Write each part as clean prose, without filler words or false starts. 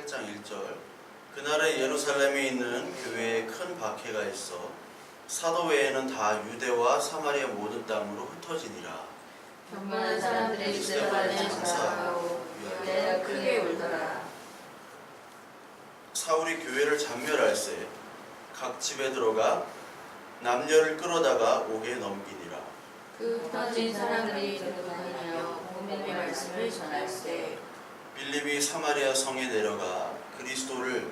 8장 1절. 그날에 예루살렘에 있는 교회에 큰 박해가 있어 사도 외에는 다 유대와 사마리아 모든 땅으로 흩어지니라. 경건한 사람들이 스데반을 장사하고 유대가 크게 울더라. 사울이 교회를 잔멸할세 각 집에 들어가 남녀를 끌어다가 옥에 넘기니라. 그 흩어진 사람들이 들어다니며 복음의 말씀을 전할세. 빌립이 사마리아 성에 내려가 그리스도를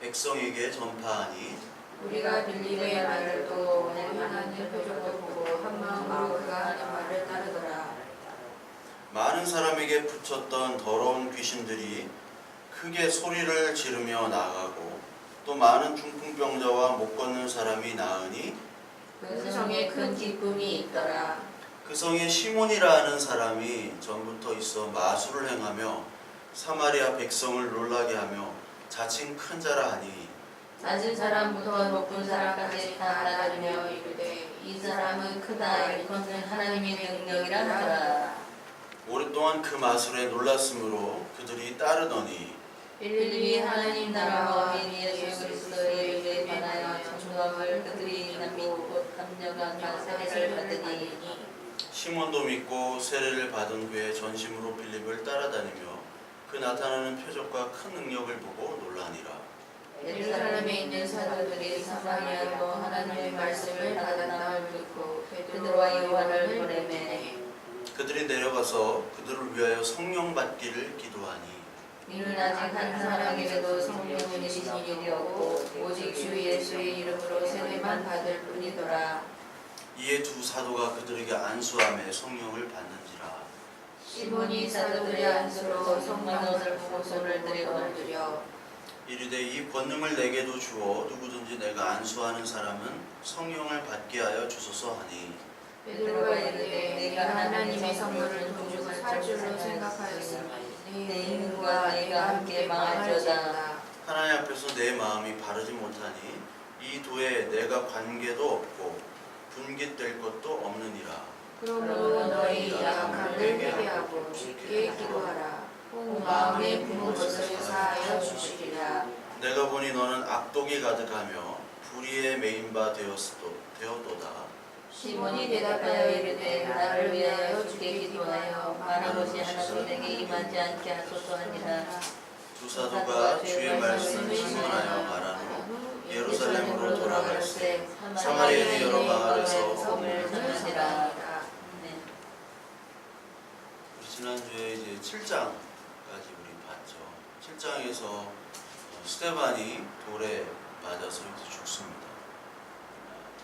백성에게 전파하니 우리가 빌립의 말을 듣고 하나님의 표적을 보고 한 마음으로 그가 하는 말을 따르더라. 많은 사람에게 붙였던 더러운 귀신들이 크게 소리를 지르며 나가고 또 많은 중풍병자와 못 걷는 사람이 나으니 그 성에 큰 기쁨이 있더라. 그 성에 시몬이라 하는 사람이 전부터 있어 마술을 행하며 사마리아 백성을 놀라게 하며 자칭 큰 자라 하니 낮은 사람부터 높은 사람까지 다 따르며 이르되 이 사람은 크다 이것은 하나님의 능력이라 하더라. 오랫동안 그 마술에 놀랐으므로 그들이 따르더니 빌립이 하나님 나라와 예수 그리스도의 일에 관하여 전도함을 그들이 믿고 감격한 세례를 받으니 시몬도 믿고 세례를 받은 후에 전심으로 빌립을 따라다니며 그 나타나는 표적과 큰 능력을 보고 놀라니라. 예루살렘에 있는 사도들이 사마리아로 하나님의 말씀을 받아남을 듣고 베드로와 요한을 보내매 그들이 내려가서 그들을 위하여 성령 받기를 기도하니 이는 아직 한 사람에게도 성령은 주신 일이 없고 오직 주 예수의 이름으로 세례만 받을 뿐이더라. 이에 두 사도가 그들에게 안수함에 성령을 받는지라. 시몬이 사도들의 안수로 성만옷을 보고 손을 들여 얹으려 이르되 이 권능을 내게도 주어 누구든지 내가 안수하는 사람은 성령을 받게 하여 주소서 하니 베드로가 이르되 내가 하나님의 성령을 동주고 살 줄로 생각하였으니 내 인과 내가 함께 망할지어다. 하나님 앞에서 내 마음이 바르지 못하니 이 도에 내가 관계도 없고 분깃될 것도 없느니라. 그러므로 너희 약함을 회개하고 주께 기도하라. 꼭 마음에 품은 것을 사하여 주시리라. 내가 보니 너는 악독이 가득하며 불의에 메인 바 되었도다. 시몬이 대답하여 이르되 나를 위하여 주께 기도하여 말한 것이 하나도 내게 임하지 않게 하소서 하니라. 두 사도가 주의 말씀을 신문하여 말한 후 예루살렘으로 돌아갈새 사마리아의 여러 마을에서 복음을 전하니라. 지난주에 이제 7장까지 우리 봤죠. 7장에서 스데반이 돌에 맞아서 이제 죽습니다.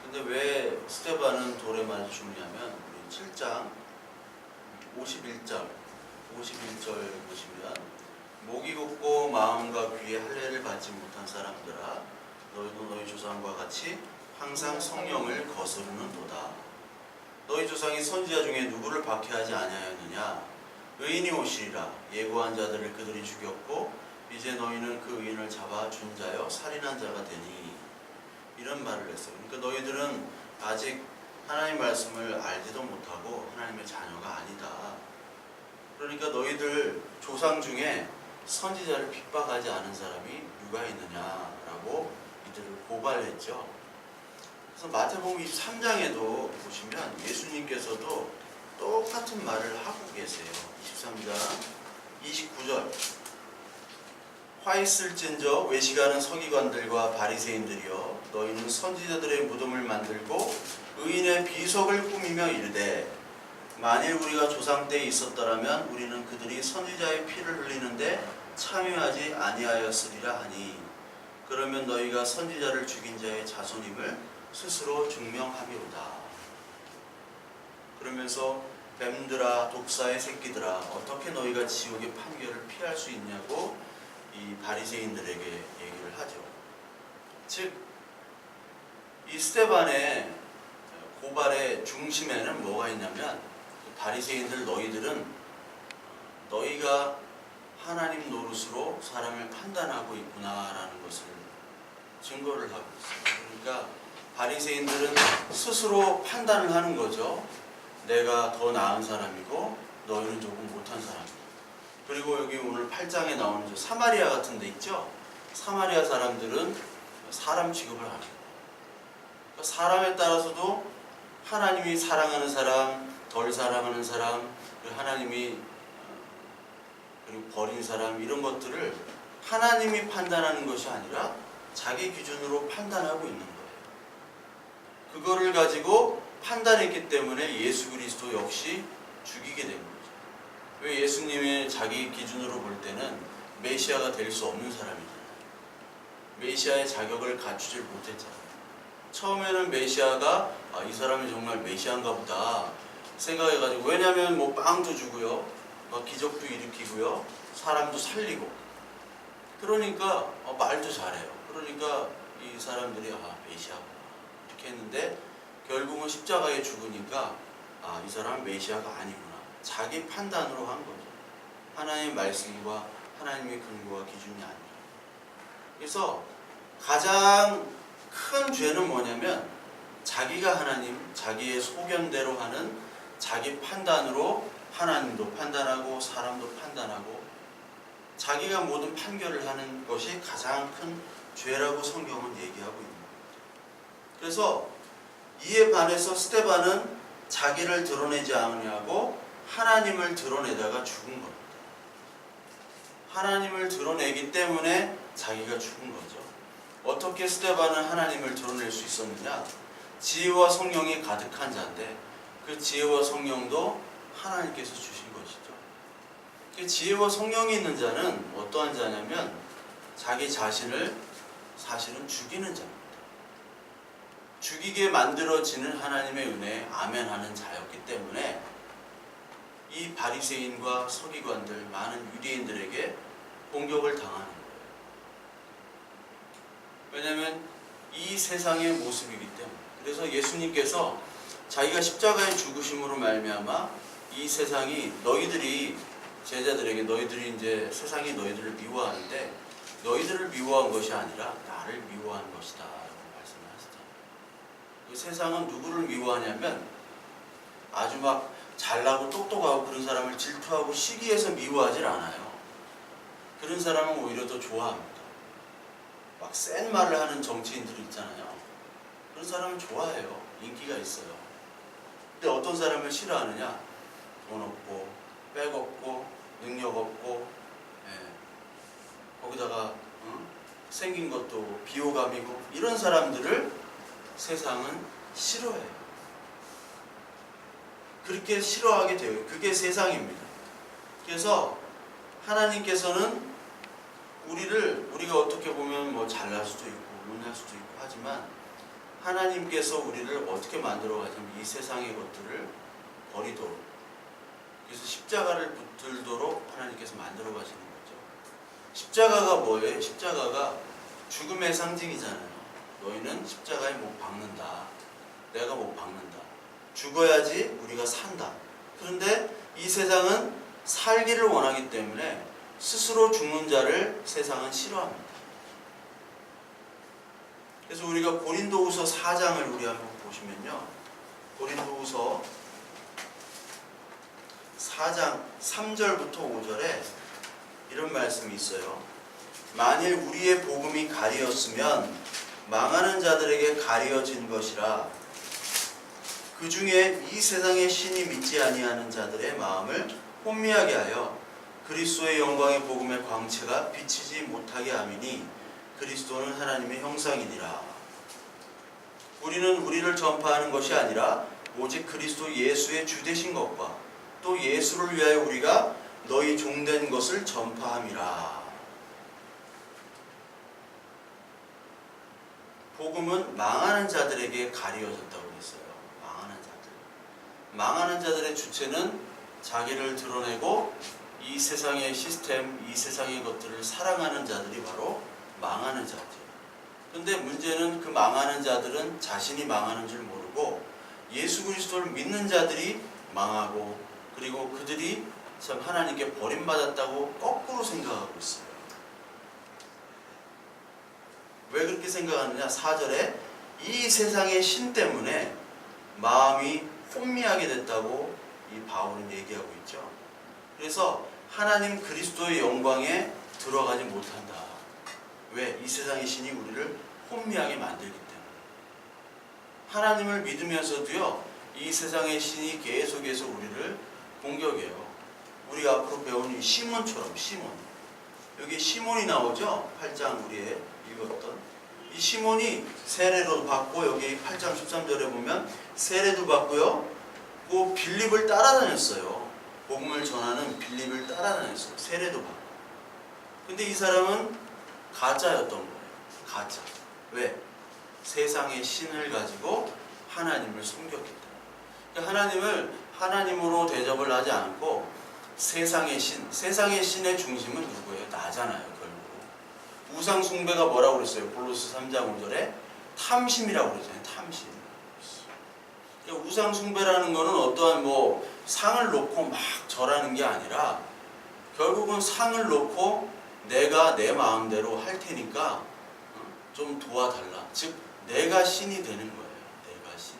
근데 왜 스데반은 돌에 맞아 죽냐면 우리 7장 51절 보시면 목이 곧고 마음과 귀에 할례를 받지 못한 사람들아 너희도 너희 조상과 같이 항상 성령을 거스르는도다. 너희 조상이 선지자 중에 누구를 박해하지 아니하였느냐? 의인이 오시리라. 예고한 자들을 그들이 죽였고 이제 너희는 그 의인을 잡아 준자여 살인한 자가 되니 이런 말을 했어요. 그러니까 너희들은 아직 하나님 말씀을 알지도 못하고 하나님의 자녀가 아니다. 그러니까 너희들 조상 중에 선지자를 핍박하지 않은 사람이 누가 있느냐라고 이들을 고발했죠. 그래서 마태복음 23장에도 보시면 예수님께서도 똑같은 말을 하고 계세요. 23장 29절 화 있을진저 외식하는 서기관들과 바리새인들이여 너희는 선지자들의 무덤을 만들고 의인의 비석을 꾸미며 이르되 만일 우리가 조상 때에 있었더라면 우리는 그들이 선지자의 피를 흘리는데 참여하지 아니하였으리라 하니 그러면 너희가 선지자를 죽인 자의 자손임을 스스로 증명하미로다. 그러면서 뱀들아 독사의 새끼들아 어떻게 너희가 지옥의 판결을 피할 수 있냐고 이 바리새인들에게 얘기를 하죠. 즉 이 스데반의 고발의 중심에는 뭐가 있냐면 바리새인들 너희들은 너희가 하나님 노릇으로 사람을 판단하고 있구나라는 것을 증거를 하고 있어요. 그러니까 바리새인들은 스스로 판단을 하는 거죠. 내가 더 나은 사람이고 너희는 조금 못한 사람이고 그리고 여기 오늘 8장에 나오는 저 사마리아 같은 데 있죠? 사마리아 사람들은 사람 취급을 안 해요. 그러니까 사람에 따라서도 하나님이 사랑하는 사람, 덜 사랑하는 사람, 하나님이 그리고 버린 사람, 이런 것들을 하나님이 판단하는 것이 아니라 자기 기준으로 판단하고 있는 거예요. 그거를 가지고 판단했기 때문에 예수 그리스도 역시 죽이게 된 거죠. 왜 예수님이 자기 기준으로 볼 때는 메시아가 될 수 없는 사람이잖아요. 메시아의 자격을 갖추질 못했잖아요. 처음에는 메시아가 이 사람이 정말 메시아인가 보다 생각해가지고, 왜냐하면 뭐 빵도 주고요, 막 기적도 일으키고요, 사람도 살리고, 그러니까 말도 잘해요. 그러니까 이 사람들이 메시아구나 이렇게 했는데, 결국은 십자가에 죽으니까 이 사람은 메시아가 아니구나, 자기 판단으로 한 거죠. 하나님의 말씀과 하나님의 근거와 기준이 아니라. 그래서 가장 큰 죄는 뭐냐면 자기가 하나님, 자기의 소견대로 하는 자기 판단으로 하나님도 판단하고 사람도 판단하고 자기가 모든 판결을 하는 것이 가장 큰 죄라고 성경은 얘기하고 있는 거죠. 그래서 이에 반해서 스데반은 자기를 드러내지 않으냐고 하나님을 드러내다가 죽은 겁니다. 하나님을 드러내기 때문에 자기가 죽은 거죠. 어떻게 스데반은 하나님을 드러낼 수 있었느냐? 지혜와 성령이 가득한 자인데 그 지혜와 성령도 하나님께서 주신 것이죠. 그 지혜와 성령이 있는 자는 어떠한 자냐면 자기 자신을 사실은 죽이는 자입니다. 죽이게 만들어지는 하나님의 은혜에 아멘하는 자였기 때문에 이 바리새인과 서기관들, 많은 유대인들에게 공격을 당하는 거예요. 왜냐하면 이 세상의 모습이기 때문에. 그래서 예수님께서 자기가 십자가에 죽으심으로 말미암아 이 세상이 너희들이 제자들에게 너희들이 이제 세상이 너희들을 미워하는데 너희들을 미워한 것이 아니라 나를 미워한 것이다 라고 말씀을 하시잖아요. 그 세상은 누구를 미워하냐면 아주 막 잘나고 똑똑하고 그런 사람을 질투하고 시기해서 미워하질 않아요. 그런 사람은 오히려 더 좋아합니다. 막 센 말을 하는 정치인들이 있잖아요. 그런 사람은 좋아해요. 인기가 있어요. 근데 어떤 사람을 싫어하느냐? 돈 없고 백 없고 능력 없고 거기다가 생긴 것도 비호감이고 이런 사람들을 세상은 싫어해요. 그렇게 싫어하게 돼요. 그게 세상입니다. 그래서 하나님께서는 우리가 어떻게 보면 뭐 잘날 수도 있고 못날 수도 있고 하지만 하나님께서 우리를 어떻게 만들어 가자면 이 세상의 것들을 버리도록, 그래서 십자가를 붙들도록 하나님께서 만들어 가시는 거죠. 십자가가 뭐예요? 십자가가 죽음의 상징이잖아요. 너희는 십자가에 못 박는다. 내가 못 박는다. 죽어야지 우리가 산다. 그런데 이 세상은 살기를 원하기 때문에 스스로 죽는 자를 세상은 싫어합니다. 그래서 우리가 고린도후서 4장을 우리 한번 보시면요. 고린도후서 4장 3절부터 5절에 이런 말씀이 있어요. 만일 우리의 복음이 가리었으면 망하는 자들에게 가리어진 것이라. 그 중에 이 세상의 신이 믿지 아니하는 자들의 마음을 혼미하게 하여 그리스도의 영광의 복음의 광채가 비치지 못하게 함이니 그리스도는 하나님의 형상이니라. 우리는 우리를 전파하는 것이 아니라 오직 그리스도 예수의 주 되신 것과 또 예수를 위하여 우리가 너희 종된 것을 전파함이라. 복음은 망하는 자들에게 가리어졌다고 했어요. 망하는 자들. 망하는 자들의 주체는 자기를 드러내고 이 세상의 시스템, 이 세상의 것들을 사랑하는 자들이 바로 망하는 자죠. 그런데 문제는 그 망하는 자들은 자신이 망하는 줄 모르고 예수 그리스도를 믿는 자들이 망하고, 그리고 그들이 참 하나님께 버림받았다고 거꾸로 생각하고 있어요. 왜 그렇게 생각하느냐? 4절에 이 세상의 신 때문에 마음이 혼미하게 됐다고 이 바울은 얘기하고 있죠. 그래서 하나님 그리스도의 영광에 들어가지 못한다. 왜? 이 세상의 신이 우리를 혼미하게 만들기 때문에. 하나님을 믿으면서도요, 이 세상의 신이 계속해서 우리를 공격해요. 우리가 앞으로 배운 이 시몬처럼, 시몬. 여기 시몬이 나오죠? 8장 우리의 읽었던. 이 시몬이 세례도 받고, 여기 8장 13절에 보면 세례도 받고요, 그 빌립을 따라다녔어요. 복음을 전하는 빌립을 따라다녔어요. 세례도 받고. 근데 이 사람은 가짜였던 거예요. 가짜. 왜? 세상의 신을 가지고 하나님을 섬겼기 때문에. 그러니까 하나님을 하나님으로 대접을 하지 않고 세상의 신의 중심은 누구예요? 나잖아요, 결국. 우상 숭배가 뭐라고 그랬어요? 골로새 3장 5절에 탐심이라고 그랬잖아요. 탐심. 그러니까 우상 숭배라는 거는 어떠한 상을 놓고 막 절하는 게 아니라 결국은 상을 놓고 내가 내 마음대로 할 테니까 좀 도와달라. 즉 내가 신이 되는 거예요. 내가 신.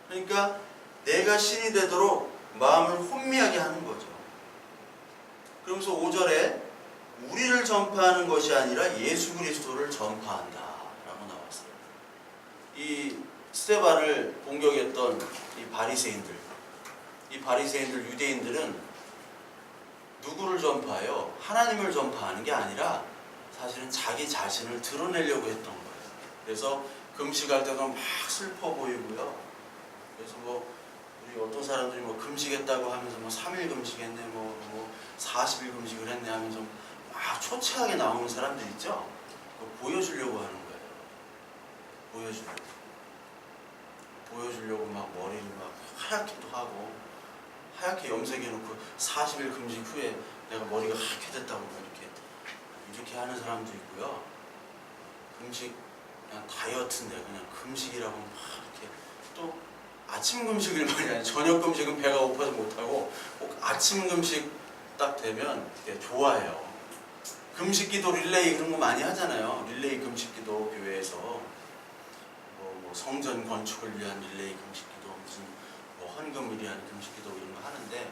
그러니까 내가 신이 되도록 마음을 혼미하게 하는 거죠. 그러면서 5절에 우리를 전파하는 것이 아니라 예수 그리스도를 전파한다 라고 나왔어요. 이 스데반을 공격했던 이 바리새인들, 유대인들은 누구를 전파해요? 하나님을 전파하는 게 아니라 사실은 자기 자신을 드러내려고 했던 거예요. 그래서 금식할 때도 막 슬퍼 보이고요. 그래서 우리 어떤 사람들이 금식했다고 하면서 3일 금식했네, 40일 금식을 했네 하면서 막 초췌하게 나오는 사람들 있죠? 보여주려고 하는 거예요. 보여주려고 막 머리를 막 하얗게도 하고, 하얗게 염색해놓고 40일 금식 후에 내가 머리가 하얗게 됐다고 이렇게 하는 사람도 있고요. 금식 그냥 다이어트인데 그냥 금식이라고 막 이렇게, 또 아침 금식을 많이 하죠. 저녁 금식은 배가 고파서 못하고 꼭 아침 금식 딱 되면 좋아해요. 금식기도 릴레이 그런 거 많이 하잖아요. 릴레이 금식기도 교회에서 성전 건축을 위한 릴레이 금식기도, 무슨 헌금을 위한 금식기도 이런 거 하는데,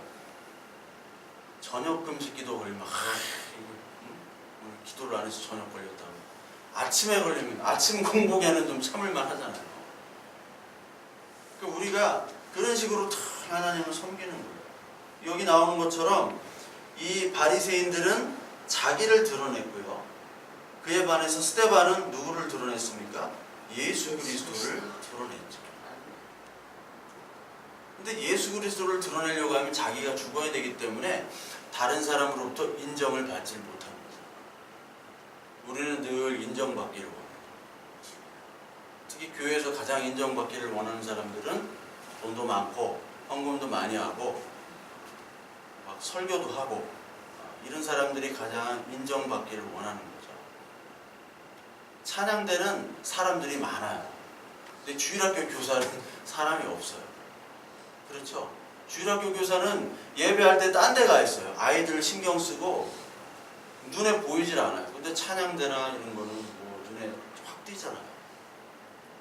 저녁 금식기도 걸리면 오늘 기도를 안 해서 저녁 걸렸다고, 아침에 걸리면 아침 공복에는 좀 참을만 하잖아요. 그러니까 우리가 그런 식으로 하나님을 섬기는 거예요. 여기 나오는 것처럼 이 바리새인들은 자기를 드러냈고요, 그에 반해서 스데반은 누구를 드러냈습니까? 예수 그리스도를 드러냈죠. 근데 예수 그리스도를 드러내려고 하면 자기가 죽어야 되기 때문에 다른 사람으로부터 인정을 받지 못합니다. 우리는 늘 인정받기를 원합니다. 특히 교회에서 가장 인정받기를 원하는 사람들은 돈도 많고 헌금도 많이 하고 막 설교도 하고, 이런 사람들이 가장 인정받기를 원하는 거죠. 찬양대는 사람들이 많아요. 근데 주일학교 교사는 사람이 없어요. 그렇죠? 주일학교 교사는 예배할 때 딴 데 가 있어요. 아이들 신경 쓰고 눈에 보이질 않아요. 근데 찬양대나 이런 거는 눈에 확 띄잖아요.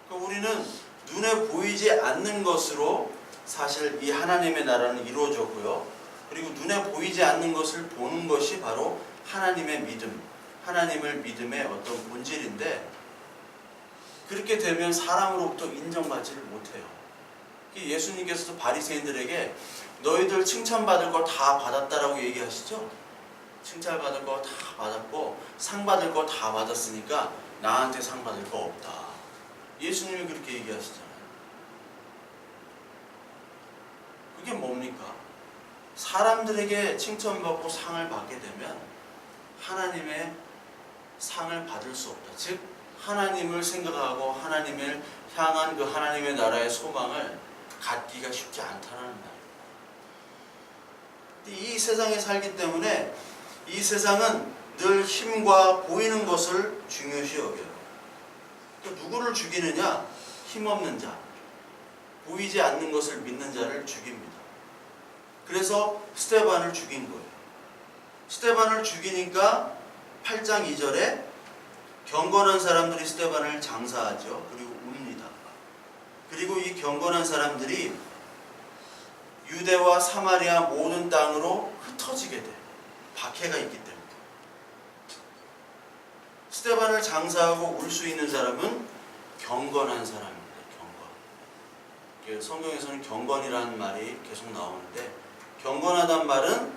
그러니까 우리는 눈에 보이지 않는 것으로 사실 이 하나님의 나라는 이루어졌고요. 그리고 눈에 보이지 않는 것을 보는 것이 바로 하나님의 믿음, 하나님을 믿음의 어떤 본질인데, 그렇게 되면 사람으로부터 인정받지를 못해요. 예수님께서도 바리새인들에게 너희들 칭찬받을 걸 다 받았다라고 얘기하시죠? 칭찬받을 거 다 받았고 상 받을 거 다 받았으니까 나한테 상 받을 거 없다. 예수님이 그렇게 얘기하시잖아요. 그게 뭡니까? 사람들에게 칭찬받고 상을 받게 되면 하나님의 상을 받을 수 없다. 즉 하나님을 생각하고 하나님을 향한 그 하나님의 나라의 소망을 갖기가 쉽지 않다는 말이에요. 이 세상에 살기 때문에 이 세상은 늘 힘과 보이는 것을 중요시 여겨요. 누구를 죽이느냐? 힘없는 자, 보이지 않는 것을 믿는 자를 죽입니다. 그래서 스데반을 죽인 거예요. 스데반을 죽이니까 8장 2절에 경건한 사람들이 스데반을 장사하죠. 그리고 웁니다. 그리고 이 경건한 사람들이 유대와 사마리아 모든 땅으로 흩어지게 돼. 박해가 있기 때문에. 스데반을 장사하고 울 수 있는 사람은 경건한 사람입니다. 경건. 성경에서는 경건이라는 말이 계속 나오는데, 경건하단 말은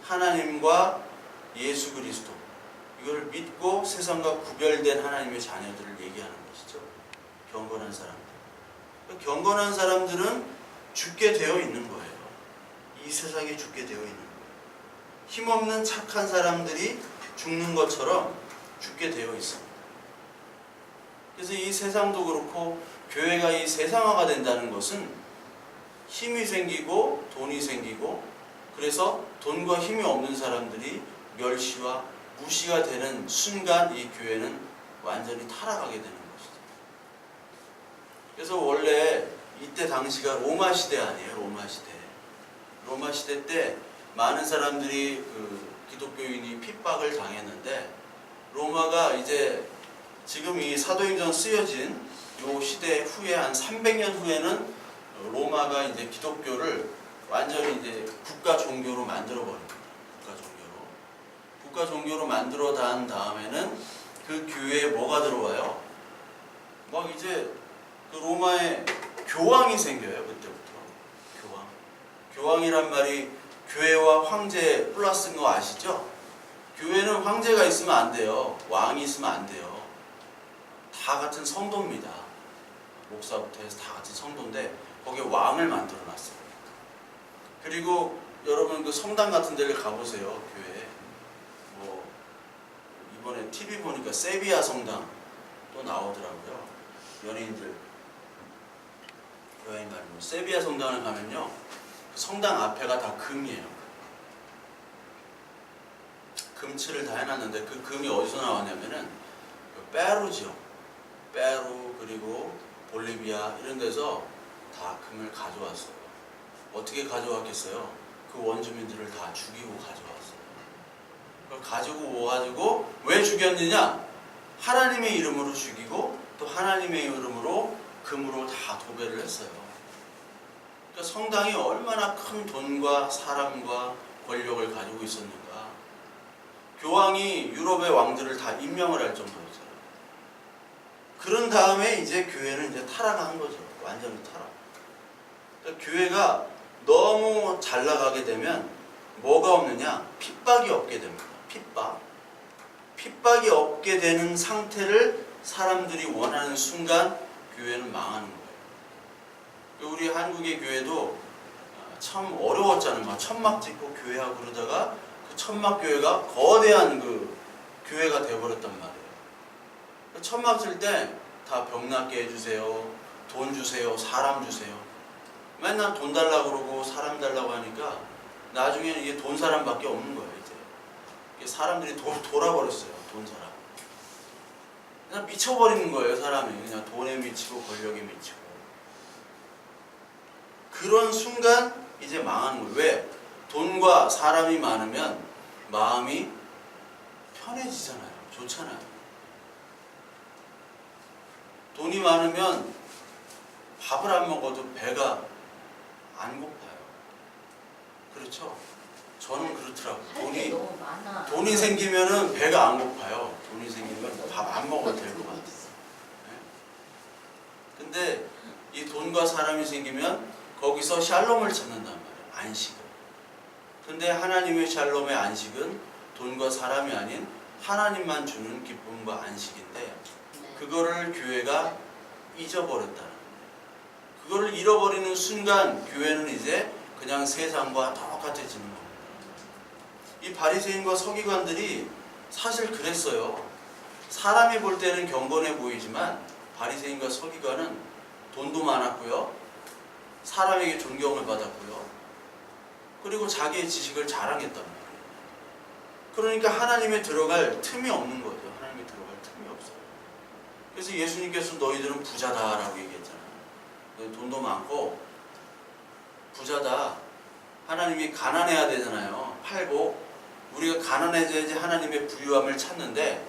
하나님과 예수 그리스도, 이걸 믿고 세상과 구별된 하나님의 자녀들을 얘기하는 것이죠. 경건한 사람들. 경건한 사람들은 죽게 되어 있는 거예요. 이 세상에 죽게 되어 있는 거예요. 힘없는 착한 사람들이 죽는 것처럼 죽게 되어 있습니다. 그래서 이 세상도 그렇고 교회가 이 세상화가 된다는 것은 힘이 생기고 돈이 생기고, 그래서 돈과 힘이 없는 사람들이 멸시와 무시가 되는 순간 이 교회는 완전히 타락하게 되는 것이죠. 그래서 원래 이때 당시가 로마 시대 아니에요. 로마 시대. 로마 시대 때 많은 사람들이 기독교인이 핍박을 당했는데, 로마가 이제 지금 이 사도행전 쓰여진 요 시대 후에 한 300년 후에는 로마가 이제 기독교를 완전히 이제 국가 종교로 만들어 버립니다. 국가 종교로 만들어 단 다음에는 그 교회에 뭐가 들어와요? 막 이제 그 로마에 교황이 생겨요. 그때부터 교황. 교황이란 말이 교회와 황제 플러스인 거 아시죠? 교회는 황제가 있으면 안 돼요. 왕이 있으면 안 돼요. 다 같은 성도입니다. 목사부터 해서 다 같은 성도인데 거기에 왕을 만들어 놨어요. 그리고 여러분 그 성당 같은 데를 가보세요. 교회. 뭐 이번에 TV 보니까 세비야 성당 또 나오더라고요. 연예인들 여행 가는 거. 세비야 성당을 가면요, 그 성당 앞에가 다 금이에요. 금칠을 다 해놨는데 그 금이 어디서 나왔냐면은 페루지요. 페루 그리고 볼리비아 이런 데서 다 금을 가져왔어요. 어떻게 가져왔겠어요? 그 원주민들을 다 죽이고 가져왔어요. 그걸 가지고 와가지고 왜 죽였느냐? 하나님의 이름으로 죽이고 또 하나님의 이름으로 금으로 다 도배를 했어요. 그러니까 성당이 얼마나 큰 돈과 사람과 권력을 가지고 있었는가. 교황이 유럽의 왕들을 다 임명을 할 정도였어요. 그런 다음에 이제 교회는 이제 타락한 거죠. 완전히 타락. 그러니까 교회가 너무 잘 나가게 되면 뭐가 없느냐? 핍박이 없게 됩니다. 핍박이 없게 되는 상태를 사람들이 원하는 순간 교회는 망하는 거예요. 우리 한국의 교회도 참 어려웠잖아요. 막 천막 짓고 교회하고 그러다가 그 천막 교회가 거대한 그 교회가 되어버렸단 말이에요. 천막 칠 때 다 병 낫게 해주세요. 돈 주세요. 사람 주세요. 맨날 돈 달라고 그러고 사람 달라고 하니까 나중에는 이게 돈 사람밖에 없는 거예요. 이제 사람들이 돌아버렸어요. 돈 사람. 그냥 미쳐버리는 거예요. 사람이 그냥 돈에 미치고 권력에 미치고. 그런 순간 이제 망하는 거예요. 왜? 돈과 사람이 많으면 마음이 편해지잖아요. 좋잖아요. 돈이 많으면 밥을 안 먹어도 배가 안 고파요. 그렇죠? 저는 그렇더라고요. 돈이 생기면은 배가 안 고파요. 돈이 생기면 밥 안 먹어도 될 것 같아요. 네? 근데 이 돈과 사람이 생기면 거기서 샬롬을 찾는단 말이에요. 안식을. 근데 하나님의 샬롬의 안식은 돈과 사람이 아닌 하나님만 주는 기쁨과 안식인데, 그거를 교회가 잊어버렸다는 거예요. 그거를 잃어버리는 순간 교회는 이제 그냥 세상과 똑같아지는 겁니다. 이 바리새인과 서기관들이 사실 그랬어요. 사람이 볼 때는 경건해 보이지만 바리새인과 서기관은 돈도 많았고요, 사람에게 존경을 받았고요, 그리고 자기의 지식을 자랑했단 말이에요. 그러니까 하나님에 들어갈 틈이 없는 거죠. 하나님에 들어갈 틈이 없어요. 그래서 예수님께서 너희들은 부자다라고 얘기했잖아요. 돈도 많고 부자다. 하나님이 가난해야 되잖아요. 팔고 우리가 가난해져야지 하나님의 부유함을 찾는데,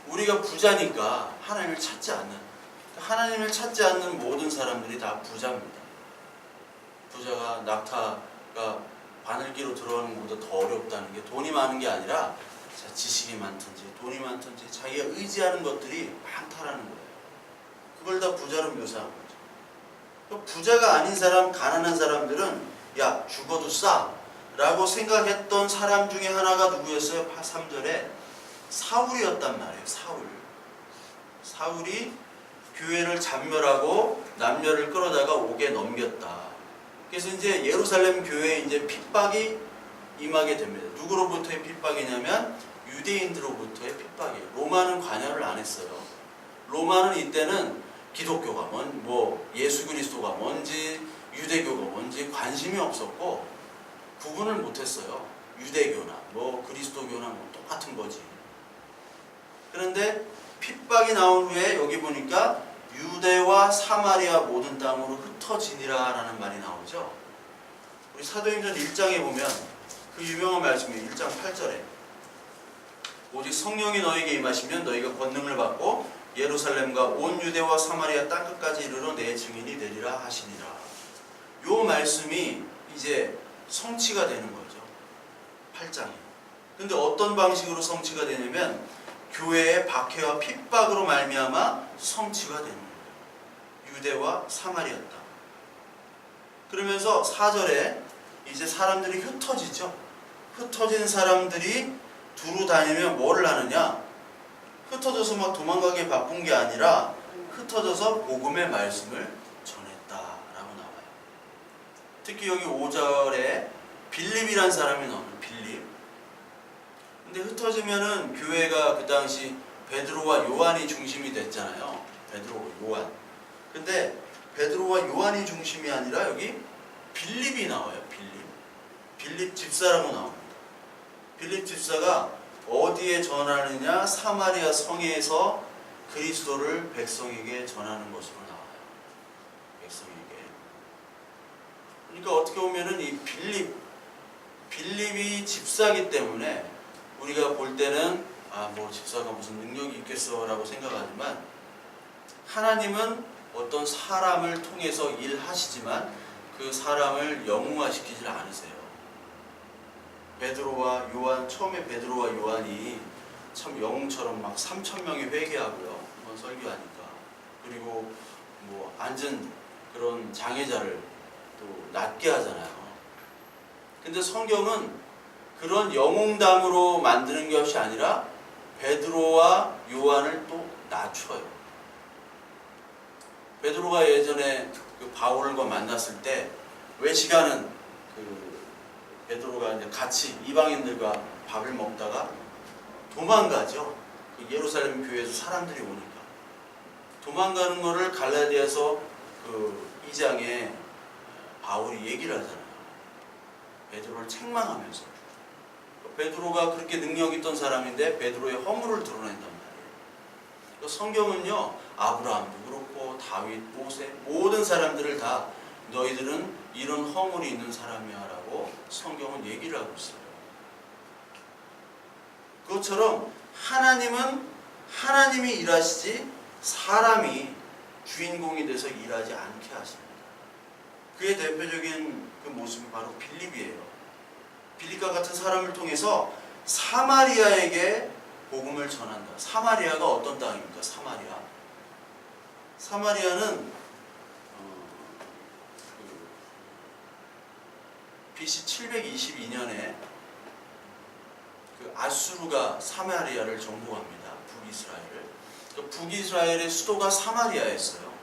우리가 부자니까 하나님을 찾지 않는, 모든 사람들이 다 부자입니다. 부자가 낙타가 바늘기로 들어가는 것보다 더 어렵다는 게 돈이 많은 게 아니라 지식이 많든지 돈이 많든지 자기가 의지하는 것들이 많다라는 거예요. 그걸 다 부자로 묘사한 거죠. 부자가 아닌 사람, 가난한 사람들은 야 죽어도 싸 라고 생각했던 사람 중에 하나가 누구였어요? 3절에 사울이었단 말이에요. 사울이 교회를 잔멸하고 남녀를 끌어다가 옥에 넘겼다. 그래서 이제 예루살렘 교회에 이제 핍박이 임하게 됩니다. 누구로부터의 핍박이냐면 유대인들로부터의 핍박이에요. 로마는 관여를 안 했어요. 로마는 이때는 기독교가 뭐 예수 그리스도가 뭔지 유대교가 뭔지 관심이 없었고 구분을 못했어요. 유대교나 뭐 그리스도교나 뭐 똑같은 거지. 그런데 핍박이 나온 후에 여기 보니까 유대와 사마리아 모든 땅으로 흩어지니라 라는 말이 나오죠. 우리 사도행전 1장에 보면 그 유명한 말씀이에요. 1장 8절에 오직 성령이 너에게 임하시면 너희가 권능을 받고 예루살렘과 온 유대와 사마리아 땅끝까지 이르러 내 증인이 되리라 하시니라. 요 말씀이 이제 성취가 되는 거죠. 8장에. 근데 어떤 방식으로 성취가 되냐면 교회의 박해와 핍박으로 말미암아 성취가 되는 거예요. 유대와 사마리아 땅. 그러면서 4절에 이제 사람들이 흩어지죠. 흩어진 사람들이 두루 다니면 뭐를 하느냐? 흩어져서 막 도망가기 바쁜 게 아니라 흩어져서 복음의 말씀을 전했다라고 나와요. 특히 여기 5절에 빌립이란 사람이 나와요. 빌립. 근데 흩어지면은 교회가 그 당시 베드로와 요한이 중심이 됐잖아요. 베드로, 요한. 근데 베드로와 요한이 중심이 아니라 여기 빌립이 나와요. 빌립 집사라고 나옵니다. 빌립 집사가 어디에 전하느냐? 사마리아 성에서 그리스도를 백성에게 전하는 것으로 나와요. 백성에게. 그러니까 어떻게 보면은 이 빌립이 집사기 때문에 우리가 볼 때는 뭐 집사가 무슨 능력이 있겠어라고 생각하지만 하나님은 어떤 사람을 통해서 일하시지만 그 사람을 영웅화시키질 않으세요. 베드로와 요한, 처음에 베드로와 요한이 참 영웅처럼 막 3,000명이 회개하고요. 한번 설교하니까. 그리고 뭐 앉은 그런 장애자를 또 낫게 하잖아요. 근데 성경은 그런 영웅담으로 만드는 것이 아니라 베드로와 요한을 또 낮춰요. 베드로가 예전에 그 바울과 만났을 때 외식하는 베드로가 이제 같이 이방인들과 밥을 먹다가 도망가죠. 그 예루살렘 교회에서 사람들이 오니까 도망가는 거를 갈라디아서 그 2장에 바울이 얘기를 하잖아요. 베드로를 책망하면서 베드로가 그렇게 능력 있던 사람인데 베드로의 허물을 드러낸단 말이에요. 성경은요 아브라함도 그렇고 다윗, 모세 모든 사람들을 다 너희들은 이런 허물이 있는 사람이야 라고 성경은 얘기를 하고 있어요. 그것처럼 하나님이 일하시지 사람이 주인공이 돼서 일하지 않게 하십니다. 그의 대표적인 그 모습이 바로 빌립이에요. 빌립과 같은 사람을 통해서 사마리아에게 복음을 전한다. 사마리아가 어떤 땅입니까? 사마리아는 BC 722년에 그 아수르가 사마리아를 정복합니다. 북이스라엘을. 그 북이스라엘의 수도가 사마리아였어요.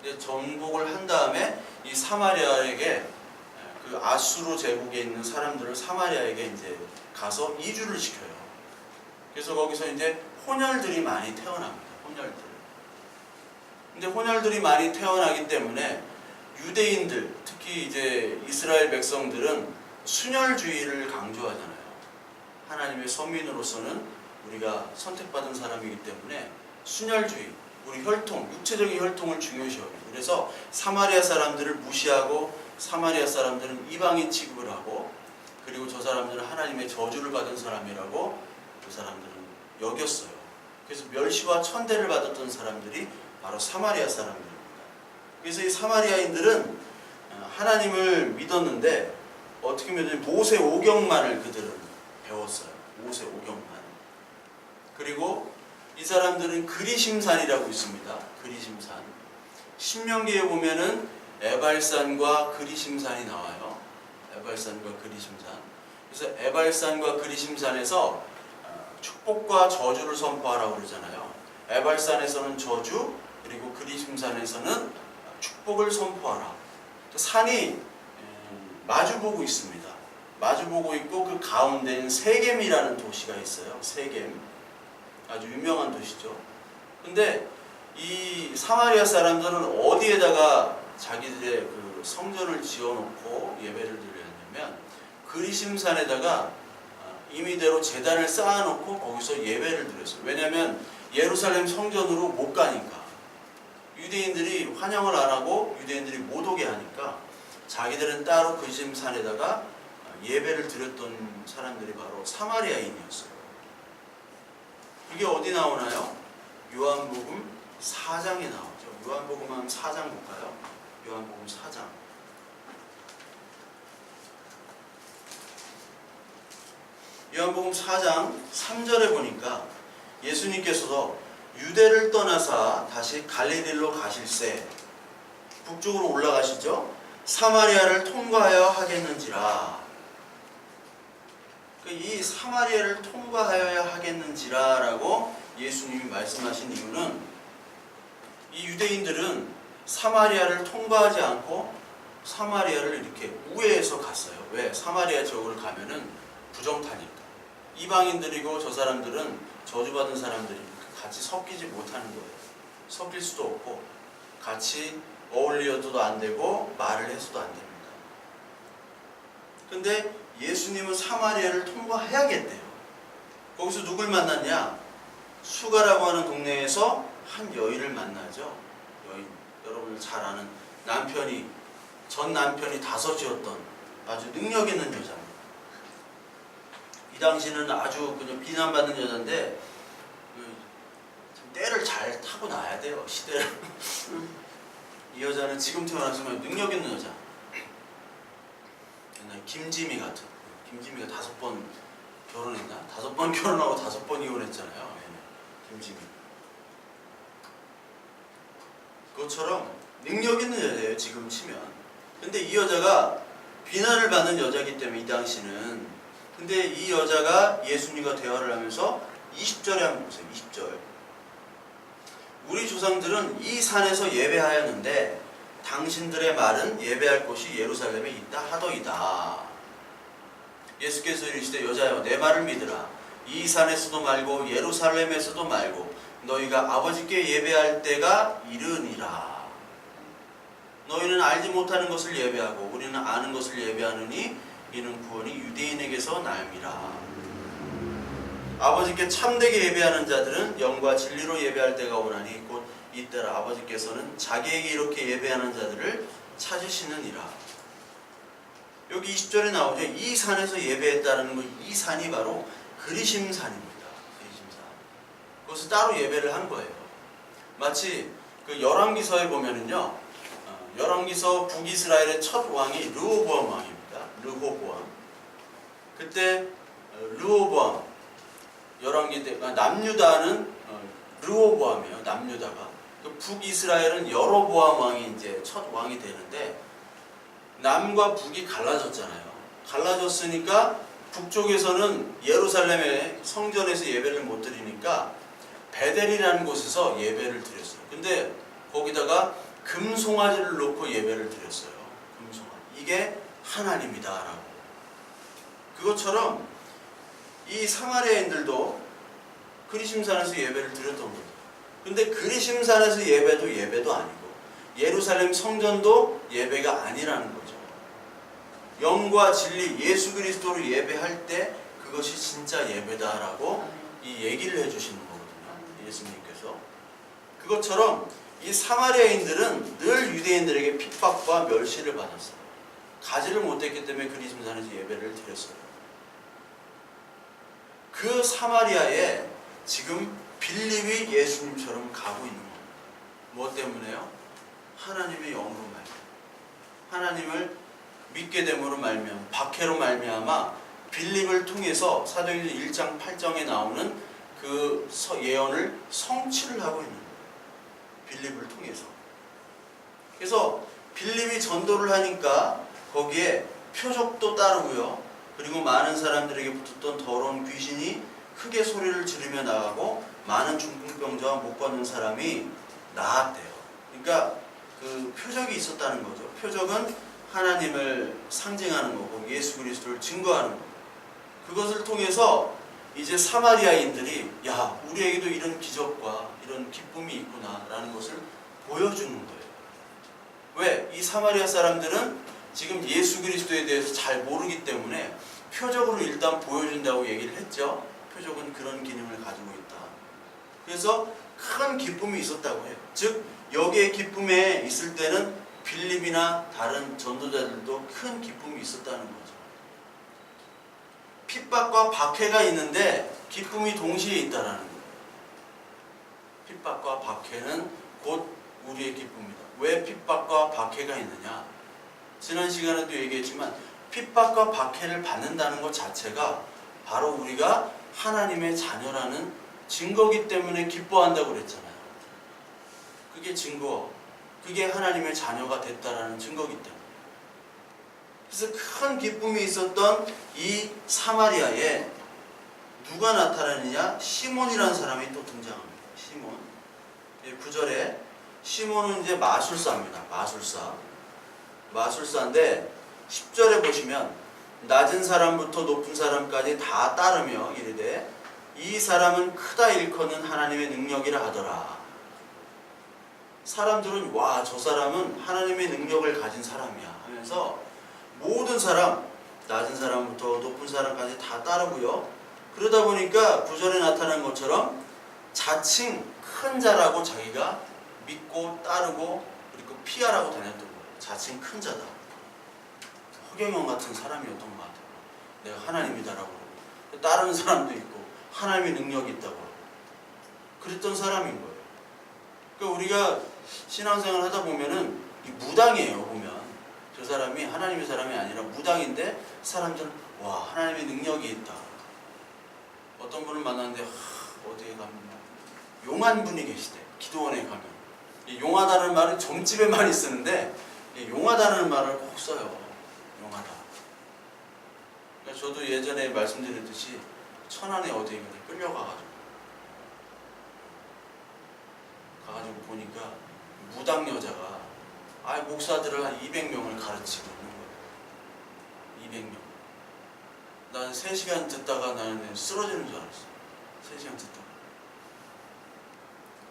근데 정복을 한 다음에 이 사마리아에게 그 아수르 제국에 있는 사람들을 사마리아에게 이제 가서 이주를 시켜요. 그래서 거기서 이제 혼혈들이 많이 태어납니다. 근데 혼혈들이 많이 태어나기 때문에 유대인들, 특히 이제 이스라엘 백성들은 순혈주의를 강조하잖아요. 하나님의 선민으로서는 우리가 선택받은 사람이기 때문에 순혈주의, 우리 혈통, 육체적인 혈통을 중요시합니다. 그래서 사마리아 사람들을 무시하고 사마리아 사람들은 이방인 취급을 하고 그리고 저 사람들은 하나님의 저주를 받은 사람이라고 그 사람들은 여겼어요. 그래서 멸시와 천대를 받았던 사람들이 바로 사마리아 사람들입니다. 그래서 이 사마리아인들은 하나님을 믿었는데 어떻게 보면 모세 오경만을 그들은 배웠어요. 모세 오경만. 그리고 이 사람들은 그리심산이라고 있습니다. 그리심산. 신명기에 보면은 에발산과 그리심산이 나와요. 에발산과 그리심산. 그래서 에발산과 그리심산에서 축복과 저주를 선포하라고 그러잖아요. 에발산에서는 저주, 그리고 그리심산에서는 축복을 선포하라. 산이 마주보고 있습니다. 마주보고 있고 그 가운데는 세겜이라는 도시가 있어요. 세겜. 아주 유명한 도시죠. 근데 이 사마리아 사람들은 어디에다가 자기들의 그 성전을 지어놓고 예배를 드렸냐면 그리심산에다가 임의대로 제단을 쌓아놓고 거기서 예배를 드렸어요. 왜냐하면 예루살렘 성전으로 못 가니까. 유대인들이 환영을 안 하고 유대인들이 못 오게 하니까 자기들은 따로 그리심산에다가 예배를 드렸던 사람들이 바로 사마리아인이었어요. 이게 어디 나오나요? 요한복음 4장에 나오죠. 요한복음 한 4장 볼까요? 요한복음 4장. 요한복음 4장 3절에 보니까 예수님께서도 유대를 떠나사 다시 갈릴리로 가실새 북쪽으로 올라가시죠. 사마리아를 통과하여 하겠는지라. 이 사마리아를 통과하여야 하겠는지라라고 예수님이 말씀하신 이유는 이 유대인들은 사마리아를 통과하지 않고 사마리아를 이렇게 우회해서 갔어요. 왜? 사마리아 지역을 가면은 부정타니까. 이방인들이고 저 사람들은 저주받은 사람들이 같이 섞이지 못하는 거예요. 섞일 수도 없고 같이 어울려도 안 되고 말을 해서도 안 됩니다. 근데 예수님은 사마리아를 통과해야겠대요. 거기서 누굴 만났냐? 수가라고 하는 동네에서 한 여인을 만나죠. 여인. 여러분 잘 아는 전 남편이 다섯이었던 아주 능력 있는 여자입니다. 이 당시는 아주 그냥 비난받는 여자인데 때를 잘 타고 나야 돼요. 시대를. 이 여자는 지금 태어났으면 능력 있는 여자. 옛날 김지미 같은. 김지미가 5번 결혼했나? 5번 결혼하고 5번 이혼했잖아요. 김지미. 그것처럼 능력 있는 여자예요. 지금 치면. 근데 이 여자가 비난을 받는 여자이기 때문에 이 당시는. 근데 이 여자가 예수님과 대화를 하면서 20절에 한번 보세요. 20절. 우리 조상들은 이 산에서 예배하였는데 당신들의 말은 예배할 곳이 예루살렘에 있다 하더이다. 예수께서 이르시되 여자여 내 말을 믿으라. 이 산에서도 말고 예루살렘에서도 말고 너희가 아버지께 예배할 때가 이르니라. 너희는 알지 못하는 것을 예배하고 우리는 아는 것을 예배하느니 이는 구원이 유대인에게서 나음이라. 아버지께 참되게 예배하는 자들은 영과 진리로 예배할 때가 오나니 곧 이때라 아버지께서는 자기에게 이렇게 예배하는 자들을 찾으시느니라. 여기 20절에 나오죠. 이 산에서 예배했다는 거, 이 산이 바로 그리심산입니다. 그리심산. 그것을 따로 예배를 한 거예요. 마치 그 열왕기서에 보면은요, 열왕기서 북이스라엘의 첫 왕이 르호보암 왕입니다. 르호보암. 그때 르호보암 열왕기 때 남유다는 르호보암이에요. 남유다가. 북이스라엘은 여로보암 왕이 이제 첫 왕이 되는데 남과 북이 갈라졌잖아요. 갈라졌으니까 북쪽에서는 예루살렘의 성전에서 예배를 못 드리니까 베델이라는 곳에서 예배를 드렸어요. 근데 거기다가 금송아지를 놓고 예배를 드렸어요. 금송아지. 이게 하나님이다라고. 그것처럼 이 사마리아인들도 그리심산에서 예배를 드렸던 거예요. 근데 그리심산에서 예배도 아니고 예루살렘 성전도 예배가 아니라는 거죠. 영과 진리 예수 그리스도로 예배할 때 그것이 진짜 예배다라고 이 얘기를 해주시는 거거든요. 예수님께서. 그것처럼 이 사마리아인들은 늘 유대인들에게 핍박과 멸시를 받았어요. 가지를 못했기 때문에 그리심산에서 예배를 드렸어요. 그 사마리아에 지금 빌립이 예수님처럼 가고 있는 겁니다. 무엇 때문에요? 하나님의 영으로 말이에요. 하나님을 믿게 됨으로 말미암아 박해로 말미암아 빌립을 통해서 사도행전 1장 8장에 나오는 그 예언을 성취를 하고 있는 거예요. 빌립을 통해서. 그래서 빌립이 전도를 하니까 거기에 표적도 따르고요. 그리고 많은 사람들에게 붙었던 더러운 귀신이 크게 소리를 지르며 나가고 많은 중풍병자와 못 걷는 사람이 나았대요. 그러니까 그 표적이 있었다는 거죠. 표적은 하나님을 상징하는 거고 예수 그리스도를 증거하는 거고 그것을 통해서 이제 사마리아인들이 야 우리에게도 이런 기적과 이런 기쁨이 있구나 라는 것을 보여주는 거예요. 왜? 이 사마리아 사람들은 지금 예수 그리스도에 대해서 잘 모르기 때문에 표적으로 일단 보여준다고 얘기를 했죠. 표적은 그런 기능을 가지고 있다. 그래서 큰 기쁨이 있었다고 해요. 즉 여기에 기쁨에 있을 때는 빌립이나 다른 전도자들도 큰 기쁨이 있었다는 거죠. 핍박과 박해가 있는데 기쁨이 동시에 있다라는 거예요. 핍박과 박해는 곧 우리의 기쁨이다. 왜 핍박과 박해가 있느냐? 지난 시간에도 얘기했지만 핍박과 박해를 받는다는 것 자체가 바로 우리가 하나님의 자녀라는 증거기 때문에 기뻐한다고 그랬잖아요. 그게 증거, 그게 하나님의 자녀가 됐다라는 증거기 때문에. 그래서 큰 기쁨이 있었던 이 사마리아에 누가 나타나느냐? 시몬이라는 사람이 또 등장합니다. 시몬. 9절에 시몬은 이제 마술사입니다. 마술사인데 10절에 보시면 낮은 사람부터 높은 사람까지 다 따르며 이르되 이 사람은 크다 일컫는 하나님의 능력이라 하더라. 사람들은 와, 저 사람은 하나님의 능력을 가진 사람이야 하면서 모든 사람, 낮은 사람부터 높은 사람까지 다 따르고요. 그러다 보니까 9절에 나타난 것처럼 자칭 큰 자라고 자기가 믿고 따르고 그리고 피하라고 다녔던 거예요. 자칭 큰 자다. 허경영 같은 사람이었던 것 같아요. 내가 하나님이다라고 그러고 따르는 사람도 있고 하나님의 능력이 있다고 하고 그랬던 사람인 거예요. 그러니까 우리가 신앙생활 하다 보면은 무당이에요. 보면 저 사람이 하나님의 사람이 아니라 무당인데 사람들은 와 하나님의 능력이 있다. 어떤 분을 만났는데 어디에 가면 용한 분이 계시대. 기도원에 가면 용하다는 말은 점집에 많이 쓰는데 용하다는 말을 꼭 써요. 용하다. 그러니까 저도 예전에 말씀드렸듯이 천안에 어디에 끌려가가지고 보니까 무당 여자가 목사들을 한 200명을 가르치고 있는 거예요. 200명. 난 3시간 듣다가 나는 쓰러지는 줄 알았어. 3시간 듣다가.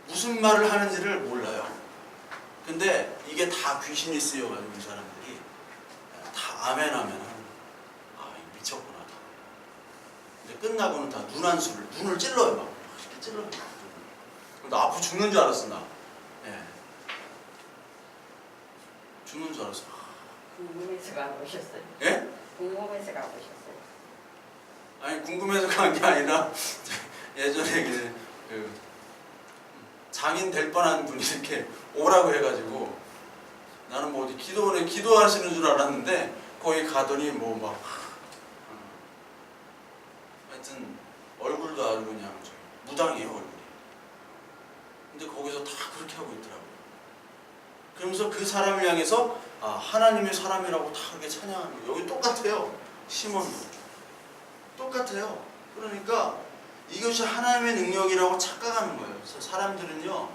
무슨 말을 하는지를 몰라요. 근데 이게 다 귀신이 쓰여가지고 이 사람들이 다 아멘 하면은 미쳤구나. 근데 끝나고는 다 눈을 찔러요. 막 이렇게 찔러요. 나 아프 죽는 줄 알았어 나. 예. 죽는 줄 알았어. 궁금해서 가보셨어요? 예? 궁금해서 가보셨어요? 아니 궁금해서 간 게 아니라 예전에 그 장인 될 뻔한 분이 이렇게 오라고 해가지고 나는 뭐 어디 기도원에 기도하시는 줄 알았는데 거기 가더니 뭐 막 하여튼 얼굴도 아주 그냥 무당이에요 얼굴이. 근데 거기서 다 그렇게 하고 있더라고요. 그러면서 그 사람을 향해서 하나님의 사람이라고 다 그렇게 찬양하는 거예요. 여기 똑같아요. 시몬도 똑같아요. 그러니까 이것이 하나님의 능력이라고 착각하는 거예요. 그래서 사람들은요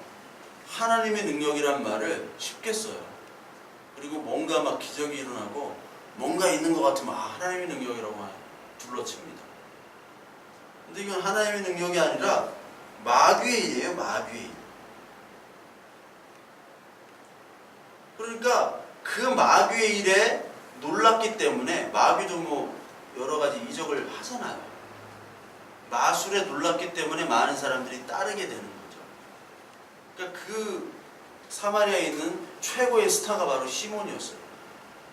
하나님의 능력이란 말을 쉽게 써요. 그리고 뭔가 막 기적이 일어나고 뭔가 있는 것 같으면 하나님의 능력이라고 둘러칩니다. 근데 이건 하나님의 능력이 아니라 마귀의 일이에요. 마귀의 일. 그러니까 그 마귀의 일에 놀랐기 때문에 마귀도 뭐 여러 가지 이적을 하잖아요. 마술에 놀랐기 때문에 많은 사람들이 따르게 되는 거죠. 그러니까 그 사마리아에 있는 최고의 스타가 바로 시몬이었어요.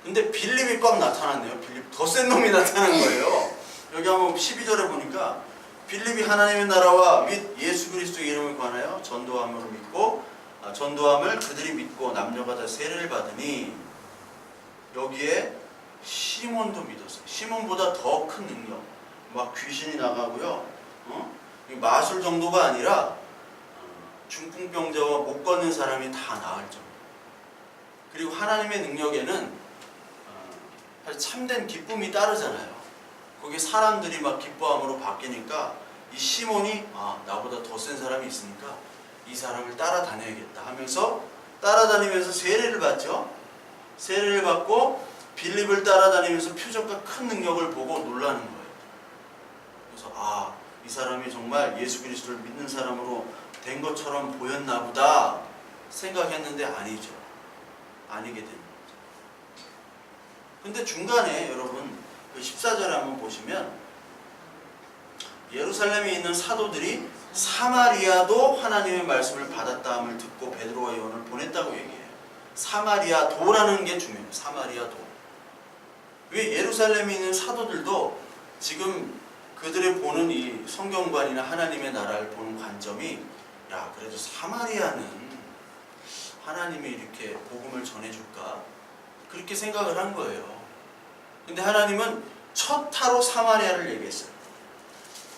근데 빌립이 꽉 나타났네요. 빌립 더 센 놈이 나타난 거예요. 여기 한번 12절에 보니까 빌립이 하나님의 나라와 및 예수 그리스도의 이름을 관하여 전도함을 그들이 믿고 남녀가 다 세례를 받으니 여기에 시몬도 믿었어요. 시몬보다 더 큰 능력, 막 귀신이 나가고요. 이 마술 정도가 아니라 중풍병자와 못 걷는 사람이 다 나을 정도. 그리고 하나님의 능력에는 사실 참된 기쁨이 따르잖아요. 거기에 사람들이 막 기뻐함으로 바뀌니까 이 시몬이 나보다 더 센 사람이 있으니까 이 사람을 따라다녀야겠다 하면서 따라다니면서 세례를 받죠. 세례를 받고 빌립을 따라다니면서 표적과 큰 능력을 보고 놀라는 거예요. 그래서 이 사람이 정말 예수 그리스도를 믿는 사람으로 된 것처럼 보였나 보다 생각했는데 아니죠. 아니게 됩니다. 근데 중간에 여러분 그 14절에 한번 보시면 예루살렘에 있는 사도들이 사마리아도 하나님의 말씀을 받았다함을 듣고 베드로와 요한을 보냈다고 얘기해요. 사마리아도라는 게 중요해요. 사마리아도. 왜 예루살렘에 있는 사도들도 지금 그들의 보는 이 성경관이나 하나님의 나라를 보는 관점이 그래도 사마리아는 하나님이 이렇게 복음을 전해줄까? 그렇게 생각을 한 거예요. 근데 하나님은 첫 타로 사마리아를 얘기했어요.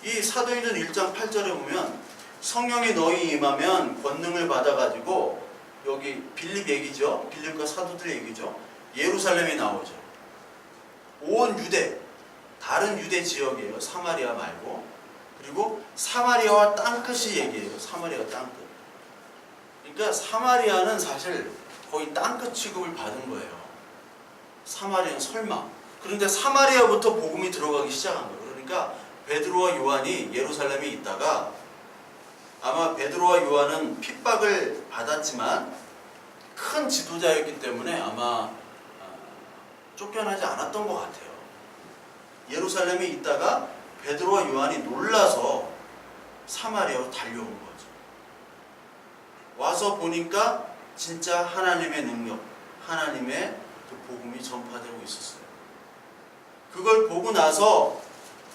이 사도행전 1장 8절에 보면 성령이 너희 임하면 권능을 받아가지고 여기 빌립 얘기죠. 빌립과 사도들 얘기죠. 예루살렘에 나오죠. 온 유대, 다른 유대 지역이에요. 사마리아 말고. 그리고 사마리아와 땅끝이 얘기해요. 사마리아 땅끝. 그러니까 사마리아는 사실 거의 땅끝 취급을 받은 거예요. 사마리아는 설마. 그런데 사마리아부터 복음이 들어가기 시작한 거예요. 그러니까 베드로와 요한이 예루살렘에 있다가 아마 베드로와 요한은 핍박을 받았지만 큰 지도자였기 때문에 아마 쫓겨나지 않았던 것 같아요. 예루살렘에 있다가 베드로와 요한이 놀라서 사마리아로 달려온 거죠. 와서 보니까 진짜 하나님의 능력, 하나님의 그 복음이 전파되고 있었어요. 그걸 보고 나서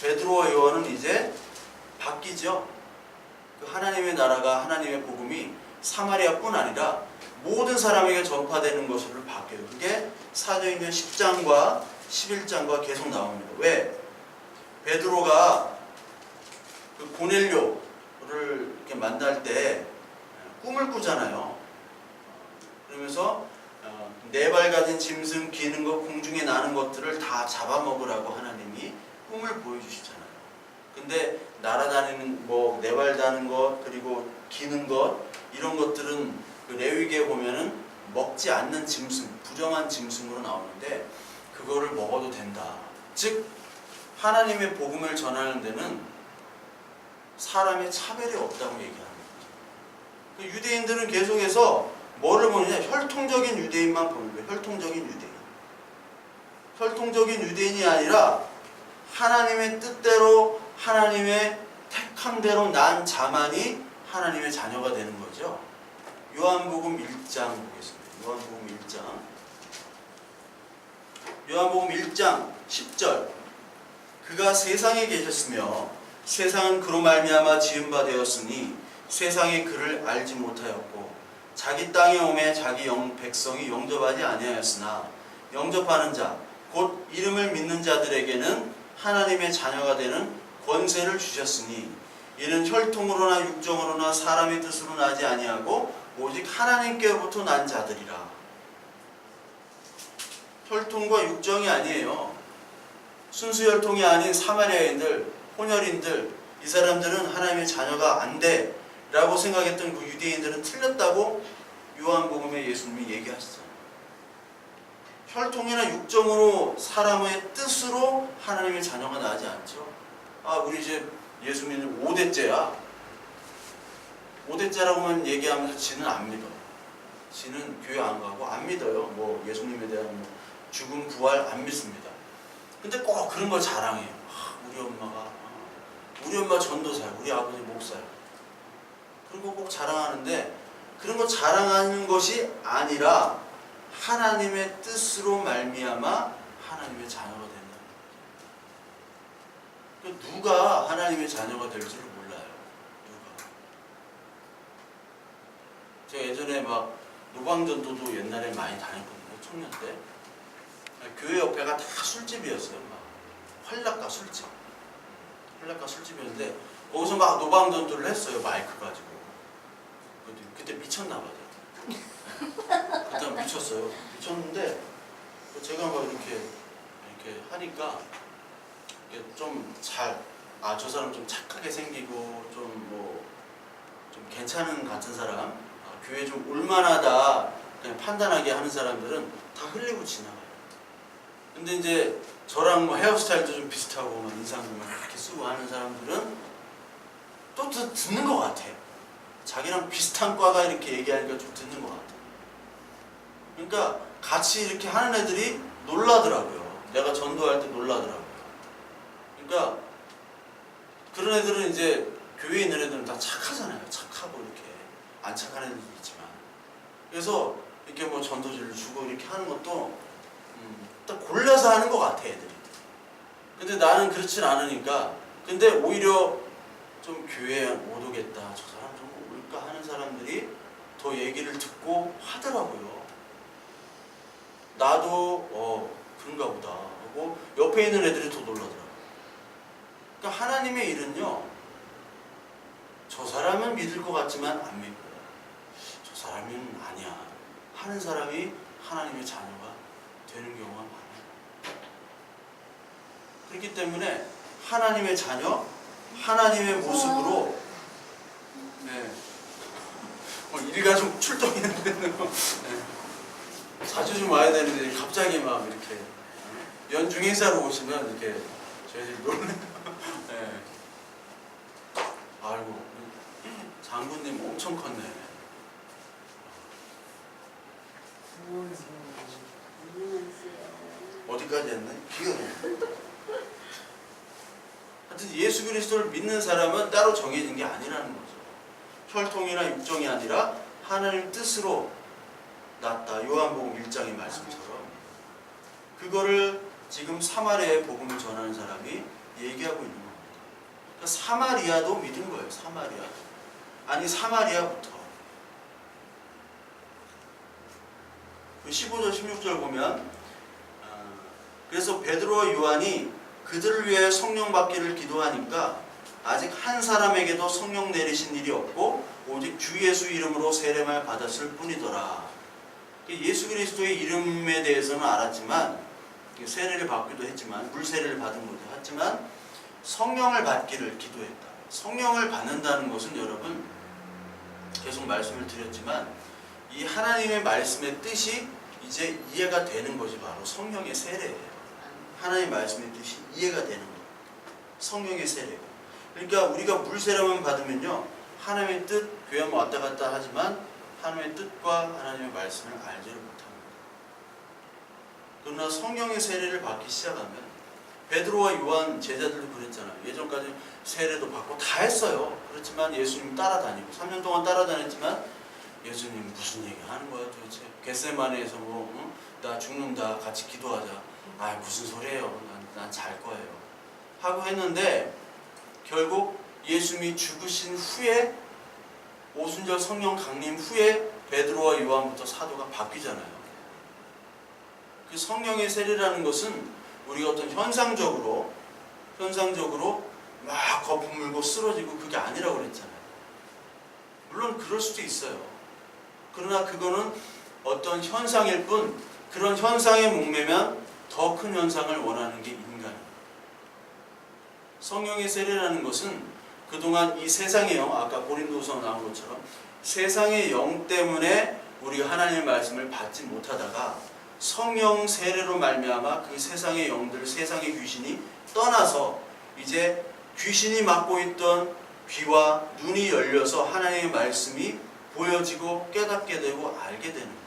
베드로와 요한은 이제 바뀌죠. 그 하나님의 나라가, 하나님의 복음이 사마리아뿐 아니라 모든 사람에게 전파되는 것으로 바뀌어요. 그게 사도행전 10장과 11장과 계속 나옵니다. 왜? 베드로가 그 고넬료를 이렇게 만날 때 꿈을 꾸잖아요. 그러면서 네 발 가진 짐승, 기는 것, 공중에 나는 것들을 다 잡아먹으라고 하나님이 꿈을 보여주시잖아요. 근데 날아다니는 네 발 다는 것, 그리고 기는 것, 이런 것들은 그 레위기에 보면은 먹지 않는 짐승, 부정한 짐승으로 나오는데 그거를 먹어도 된다. 즉 하나님의 복음을 전하는 데는 사람의 차별이 없다고 얘기하는 거죠. 유대인들은 계속해서 뭐를 보느냐? 혈통적인 유대인만 보는 거예요. 혈통적인 유대인. 혈통적인 유대인이 아니라 하나님의 뜻대로, 하나님의 택함대로 난 자만이 하나님의 자녀가 되는 거죠. 요한복음 1장 보겠습니다. 요한복음 1장. 요한복음 1장 10절. 그가 세상에 계셨으며 세상은 그로 말미암아 지은 바 되었으니 세상이 그를 알지 못하였고 자기 땅에 오매 자기 백성이 영접하지 아니하였으나 영접하는 자 곧 이름을 믿는 자들에게는 하나님의 자녀가 되는 권세를 주셨으니 이는 혈통으로나 육정으로나 사람의 뜻으로 나지 아니하고 오직 하나님께로부터 난 자들이라. 혈통과 육정이 아니에요. 순수 혈통이 아닌 사마리아인들, 혼혈인들, 이 사람들은 하나님의 자녀가 안 돼 라고 생각했던 그 유대인들은 틀렸다고 요한복음에 예수님이 얘기하시잖아요. 혈통이나 육정으로 사람의 뜻으로 하나님의 자녀가 나지 않죠. 우리 집 예수 믿는 5대째야. 5대째라고만 얘기하면서 지는 안 믿어요. 지는 교회 안 가고 안 믿어요. 예수님에 대한 죽음, 부활 안 믿습니다. 근데 꼭 그런 걸 자랑해요. 우리 엄마 전도사야, 우리 아버지 목사야. 그런 거 꼭 자랑하는데 그런 거 자랑하는 것이 아니라 하나님의 뜻으로 말미암아 하나님의 자녀가 된다. 누가 하나님의 자녀가 될지를 몰라요. 누가. 제가 예전에 노방전도도 옛날에 많이 다녔거든요. 청년 때. 교회 옆에가 다 술집이었어요. 막 활락가 술집. 활락가 술집이었는데 거기서 막 노방전도를 했어요. 마이크 가지고. 그때 미쳤나 봐요. 그때 미쳤어요. 미쳤는데 제가 막 이렇게 하니까 좀 저 사람 좀 착하게 생기고 좀 괜찮은 같은 사람, 교회 좀 올만하다 그냥 판단하게 하는 사람들은 다 흘리고 지나가요. 근데 이제 저랑 뭐 헤어스타일도 좀 비슷하고 막 인상도 막 이렇게 쓰고 하는 사람들은 또 듣는 것 같아. 자기랑 비슷한 과가 이렇게 얘기하니까 좀 듣는 것 같아. 그러니까 같이 이렇게 하는 애들이 놀라더라고요. 내가 전도할 때 놀라더라고요. 그러니까 그런 애들은 이제 교회에 있는 애들은 다 착하잖아요. 착하고 이렇게 안 착한 애들도 있지만. 그래서 이렇게 뭐 전도지를 주고 이렇게 하는 것도 딱 골라서 하는 것 같아 애들이. 근데 나는 그렇진 않으니까. 근데 오히려 좀 교회에 못 오겠다. 저 사람 좀 올까 하는 사람들이 더 얘기를 듣고 하더라고요. 나도 그런가 보다 하고 옆에 있는 애들이 더 놀라더라고요. 그러니까 하나님의 일은요, 저 사람은 믿을 것 같지만 안 믿고 저 사람은 아니야 하는 사람이 하나님의 자녀가 되는 경우가 많아요. 그렇기 때문에 하나님의 자녀, 하나님의 모습으로 일가족 출동했는데 자주 좀 와야 되는데 갑자기 막 이렇게 연중 행사로 오시면 이렇게 저희들이 놀래요. 네. 아이고 장군님 엄청 컸네. 어디까지 했네? 기억이 안 나. 하여튼 예수 그리스도를 믿는 사람은 따로 정해진 게 아니라는 거죠. 혈통이나 육정이 아니라 하나님 뜻으로 났다. 요한복음 1장의 말씀처럼. 그거를 지금 사마리아의 복음을 전하는 사람이 얘기하고 있는 겁니다. 그러니까 사마리아도 믿은 거예요. 사마리아. 아니 사마리아부터. 15절 16절 보면 그래서 베드로와 요한이 그들을 위해 성령 받기를 기도하니까 아직 한 사람에게도 성령 내리신 일이 없고 오직 주 예수 이름으로 세례만 받았을 뿐이더라. 예수 그리스도의 이름에 대해서는 알았지만 세례를 받기도 했지만 물 세례를 받은 것도 했지만 성령을 받기를 기도했다. 성령을 받는다는 것은 여러분 계속 말씀을 드렸지만 이 하나님의 말씀의 뜻이 이제 이해가 되는 것이 바로 성령의 세례예요. 하나님의 말씀의 뜻이 이해가 되는 거예요. 성령의 세례가. 그러니까 우리가 물 세례만 받으면요 하나님의 뜻 교회 왔다 갔다 하지만 하나님의 뜻과 하나님의 말씀을 알지를 못합니다. 그러나 성령의 세례를 받기 시작하면 베드로와 요한 제자들도 그랬잖아요. 예전까지 세례도 받고 다 했어요. 그렇지만 예수님 따라다니고 3년 동안 따라다녔지만 예수님 무슨 얘기 하는 거야 도대체. 겟세마네에서 나 죽는다 같이 기도하자. 아 무슨 소리예요. 난 잘 거예요. 하고 했는데 결국 예수님이 죽으신 후에 오순절 성령 강림 후에 베드로와 요한부터 사도가 바뀌잖아요. 그 성령의 세례라는 것은 우리가 어떤 현상적으로 막 거품 물고 쓰러지고 그게 아니라고 그랬잖아요. 물론 그럴 수도 있어요. 그러나 그거는 어떤 현상일 뿐 그런 현상에 목매면 더 큰 현상을 원하는 게 인간이에요. 성령의 세례라는 것은 그동안 이 세상의 영, 아까 고린도서 나온 것처럼 세상의 영 때문에 우리가 하나님의 말씀을 받지 못하다가 성령 세례로 말미암아 그 세상의 영들, 세상의 귀신이 떠나서 이제 귀신이 맡고 있던 귀와 눈이 열려서 하나님의 말씀이 보여지고 깨닫게 되고 알게 되는 거예요.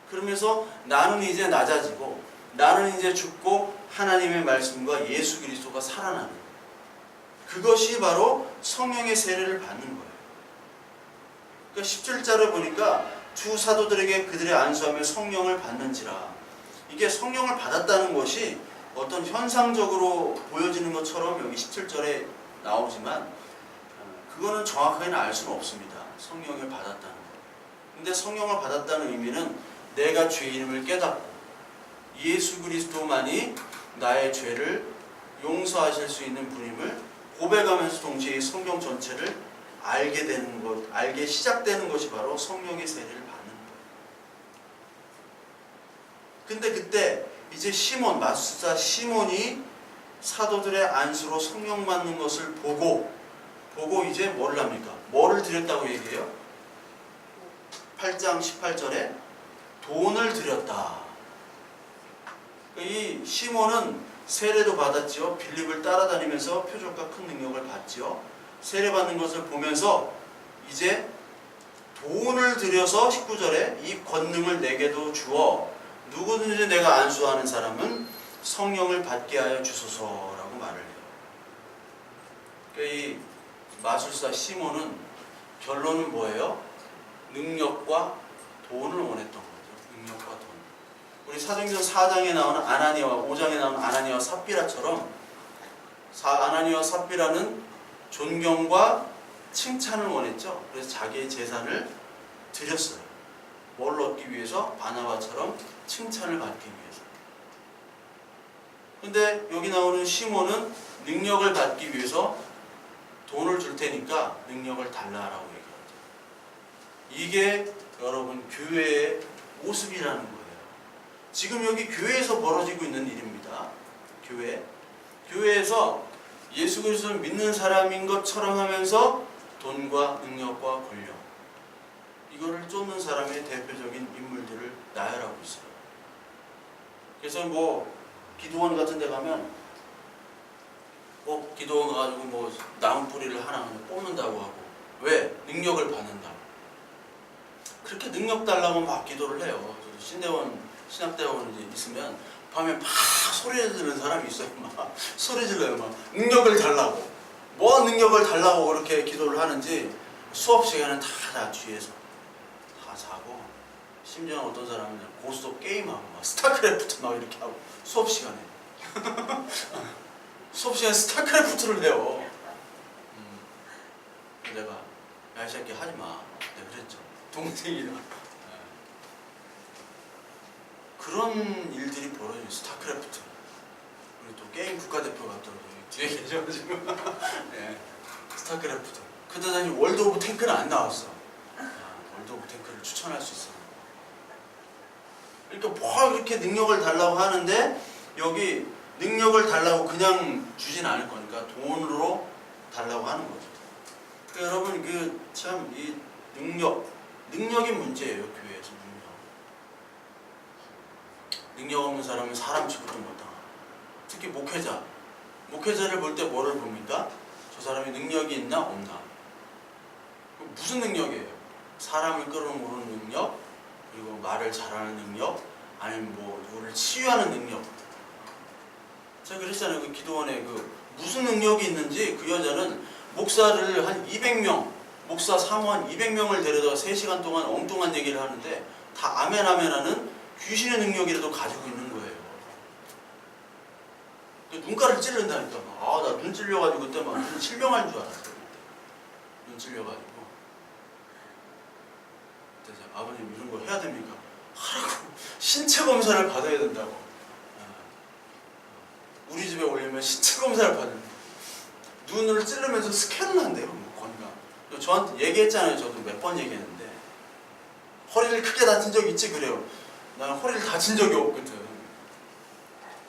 그러면서 나는 이제 낮아지고 나는 이제 죽고 하나님의 말씀과 예수 그리스도가 살아나는 거예요. 그것이 바로 성령의 세례를 받는 거예요. 그러니까 17절을 보니까 두 사도들에게 그들의 안수하며 성령을 받는지라. 이게 성령을 받았다는 것이 어떤 현상적으로 보여지는 것처럼 여기 17절에 나오지만 그거는 정확하게는 알 수는 없습니다. 성령을 받았다는 것. 근데 성령을 받았다는 의미는 내가 죄 이름을 깨닫고 예수 그리스도만이 나의 죄를 용서하실 수 있는 분임을 고백하면서 동시에 성경 전체를 알게 되는 것, 알게 시작되는 것이 바로 성령의 세례를 받는 거예요. 근데 그때 이제 시몬, 마술사 시몬이 사도들의 안수로 성령 받는 것을 보고 이제 뭐를 합니까? 뭐를 드렸다고 얘기해요? 8장 18절에 돈을 드렸다. 이 시몬은 세례도 받았지요. 빌립을 따라다니면서 표적과 큰 능력을 받지요. 세례 받는 것을 보면서 이제 돈을 들여서 19절에 이 권능을 내게도 주어 누구든지 내가 안수하는 사람은 성령을 받게 하여 주소서라고 말을 해요. 이 마술사 시몬은 결론은 뭐예요? 능력과 돈을 원했던 거죠. 능력과 돈. 우리 사도행전 4장에 나오는 아나니아와 5장에 나오는 아나니아와 삽비라처럼 아나니아와 삽비라는 존경과 칭찬을 원했죠. 그래서 자기의 재산을 드렸어요. 뭘 얻기 위해서? 바나바처럼 칭찬을 받기 위해서. 근데 여기 나오는 시몬은 능력을 받기 위해서 돈을 줄 테니까 능력을 달라라고 얘기하죠. 이게 여러분 교회의 모습이라는 거예요. 지금 여기 교회에서 벌어지고 있는 일입니다. 교회에서 예수 그리스도를 믿는 사람인 것처럼 하면서 돈과 능력과 권력, 이거를 쫓는 사람의 대표적인 인물들을 나열하고 있어요. 그래서 뭐 기도원 같은 데 가면 기도원 가가지고 나무 뿌리를 하나 뽑는다고 하고, 왜? 능력을 받는다고. 그렇게 능력 달라고 막 기도를 해요. 신학대원 이제 있으면 밤에 막 소리 지르는 사람이 있어요. 막 소리 질러요. 막 능력을 달라고. 뭐 능력을 달라고 그렇게 기도를 하는지 수업 시간은 다 뒤에서 다 자고, 심지어 어떤 사람은 고스톱 게임하고 막 스타크래프트 막 이렇게 하고 수업 시간에 스타크래프트를 해요. 내가 야, 이 새끼 하지 마. 내가 그랬죠. 동생이라. 그런 일들이 벌어져요. 스타크래프트. 우리 또 게임 국가대표가 또 뒤에 계셔가지고 네. 스타크래프트. 그러다니 월드 오브 탱크는 안 나왔어. 월드 오브 탱크를 추천할 수 있어. 그러니까 뭐 이렇게 능력을 달라고 하는데, 여기 능력을 달라고 그냥 주진 않을 거니까 돈으로 달라고 하는 거죠. 그러니까 여러분 참 이 능력이 문제예요. 교회에서 능력 없는 사람은 사람 취급도 못당하고, 특히 목회자를 볼 때 뭐를 봅니까? 저 사람이 능력이 있나 없나? 무슨 능력이에요? 사람을 끌어모으는 능력, 그리고 말을 잘하는 능력, 아니면 누구를 치유하는 능력. 제가 그랬잖아요. 그 기도원에 무슨 능력이 있는지 그 여자는 목사를 한 200명, 목사 사모한 200명을 데려다가 3시간 동안 엉뚱한 얘기를 하는데 다 아멘 하는 귀신의 능력이라도 가지고 있는 거예요. 눈가를 찌른다니까. 나 눈 찔려가지고 그때 막 눈 실명한 줄 알았어요. 눈 찔려가지고. 그래서 아버님 이런 거 해야 됩니까? 하라고. 신체 검사를 받아야 된다고. 우리 집에 오려면 신체 검사를 받는 거예요. 눈을 찌르면서 스캔을 한대요. 건강. 저한테 얘기했잖아요. 저도 몇 번 얘기했는데. 허리를 크게 다친 적 있지? 그래요. 나는 허리를 다친 적이 없거든.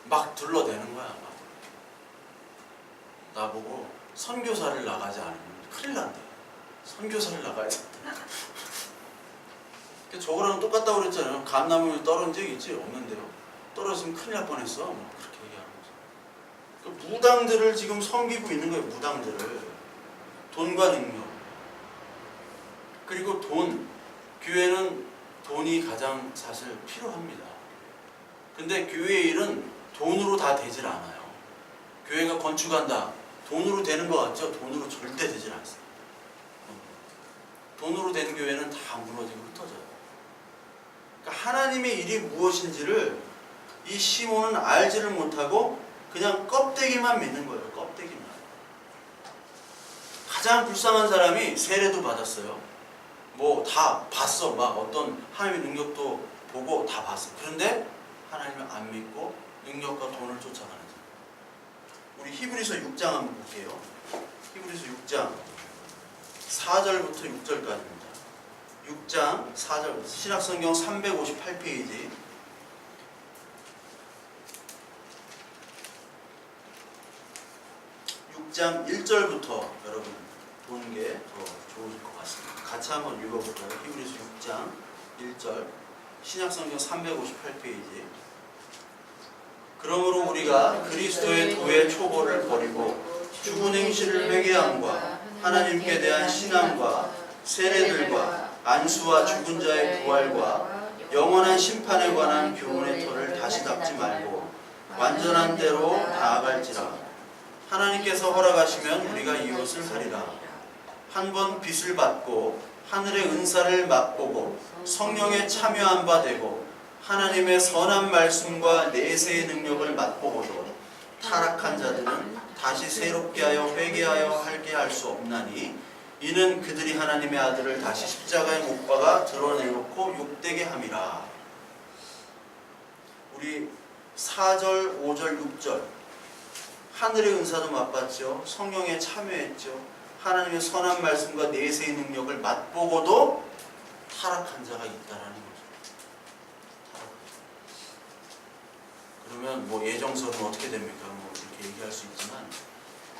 막 둘러대는 거야. 막. 나보고 선교사를 나가지 않으면 큰일 난대. 선교사를 나가야 돼. 저거랑 똑같다고 그랬잖아요. 감나무 떨어진 적 있지? 없는데요. 떨어지면 큰일 날 뻔했어. 뭐 그렇게 얘기하는 거죠. 무당들을 지금 섬기고 있는 거예요. 무당들을. 돈과 능력. 그리고 돈. 교회는 돈이 가장 사실 필요합니다. 근데 교회의 일은 돈으로 다 되질 않아요. 교회가 건축한다. 돈으로 되는 것 같죠? 돈으로 절대 되질 않습니다. 돈으로 된 교회는 다 무너지고 흩어져요. 그러니까 하나님의 일이 무엇인지를 이 시몬은 알지를 못하고 그냥 껍데기만 믿는 거예요. 껍데기만. 가장 불쌍한 사람이 세례도 받았어요. 다 봤어. 막 어떤 하나님의 능력도 보고 다 봤어. 그런데 하나님을 안 믿고 능력과 돈을 쫓아가는 자들. 우리 히브리서 6장 한번 볼게요. 히브리서 6장 4절부터 6절까지입니다. 6장 4절 신약성경 358페이지 6장 1절부터 여러분 보는 게 더 좋을 것 같습니다. 같이 한번 읽어볼까요? 히브리서 6장 1절 신약성경 358페이지. 그러므로 우리가 그리스도의 도의 초보를 버리고 죽은 행실을 회개함과 하나님께 대한 신앙과 세례들과 안수와 죽은 자의 부활과 영원한 심판에 관한 교훈의 터를 다시 닦지 말고 완전한 때로 나아갈지라. 하나님께서 허락하시면 우리가 이것을 하리라. 한 번 빚을 받고 하늘의 은사를 맛보고 성령에 참여한 바 되고 하나님의 선한 말씀과 내세의 능력을 맛보고도 타락한 자들은 다시 새롭게 하여 회개하여 하게 할 수 없나니 이는 그들이 하나님의 아들을 다시 십자가에 못 박아 드러내놓고 욕되게 함이라. 우리 4절, 5절, 6절 하늘의 은사도 맛봤죠. 성령에 참여했죠. 하나님의 선한 말씀과 내세의 능력을 맛보고도 타락한 자가 있다라는 거죠. 그러면 뭐 예정설은 어떻게 됩니까? 뭐 이렇게 얘기할 수 있지만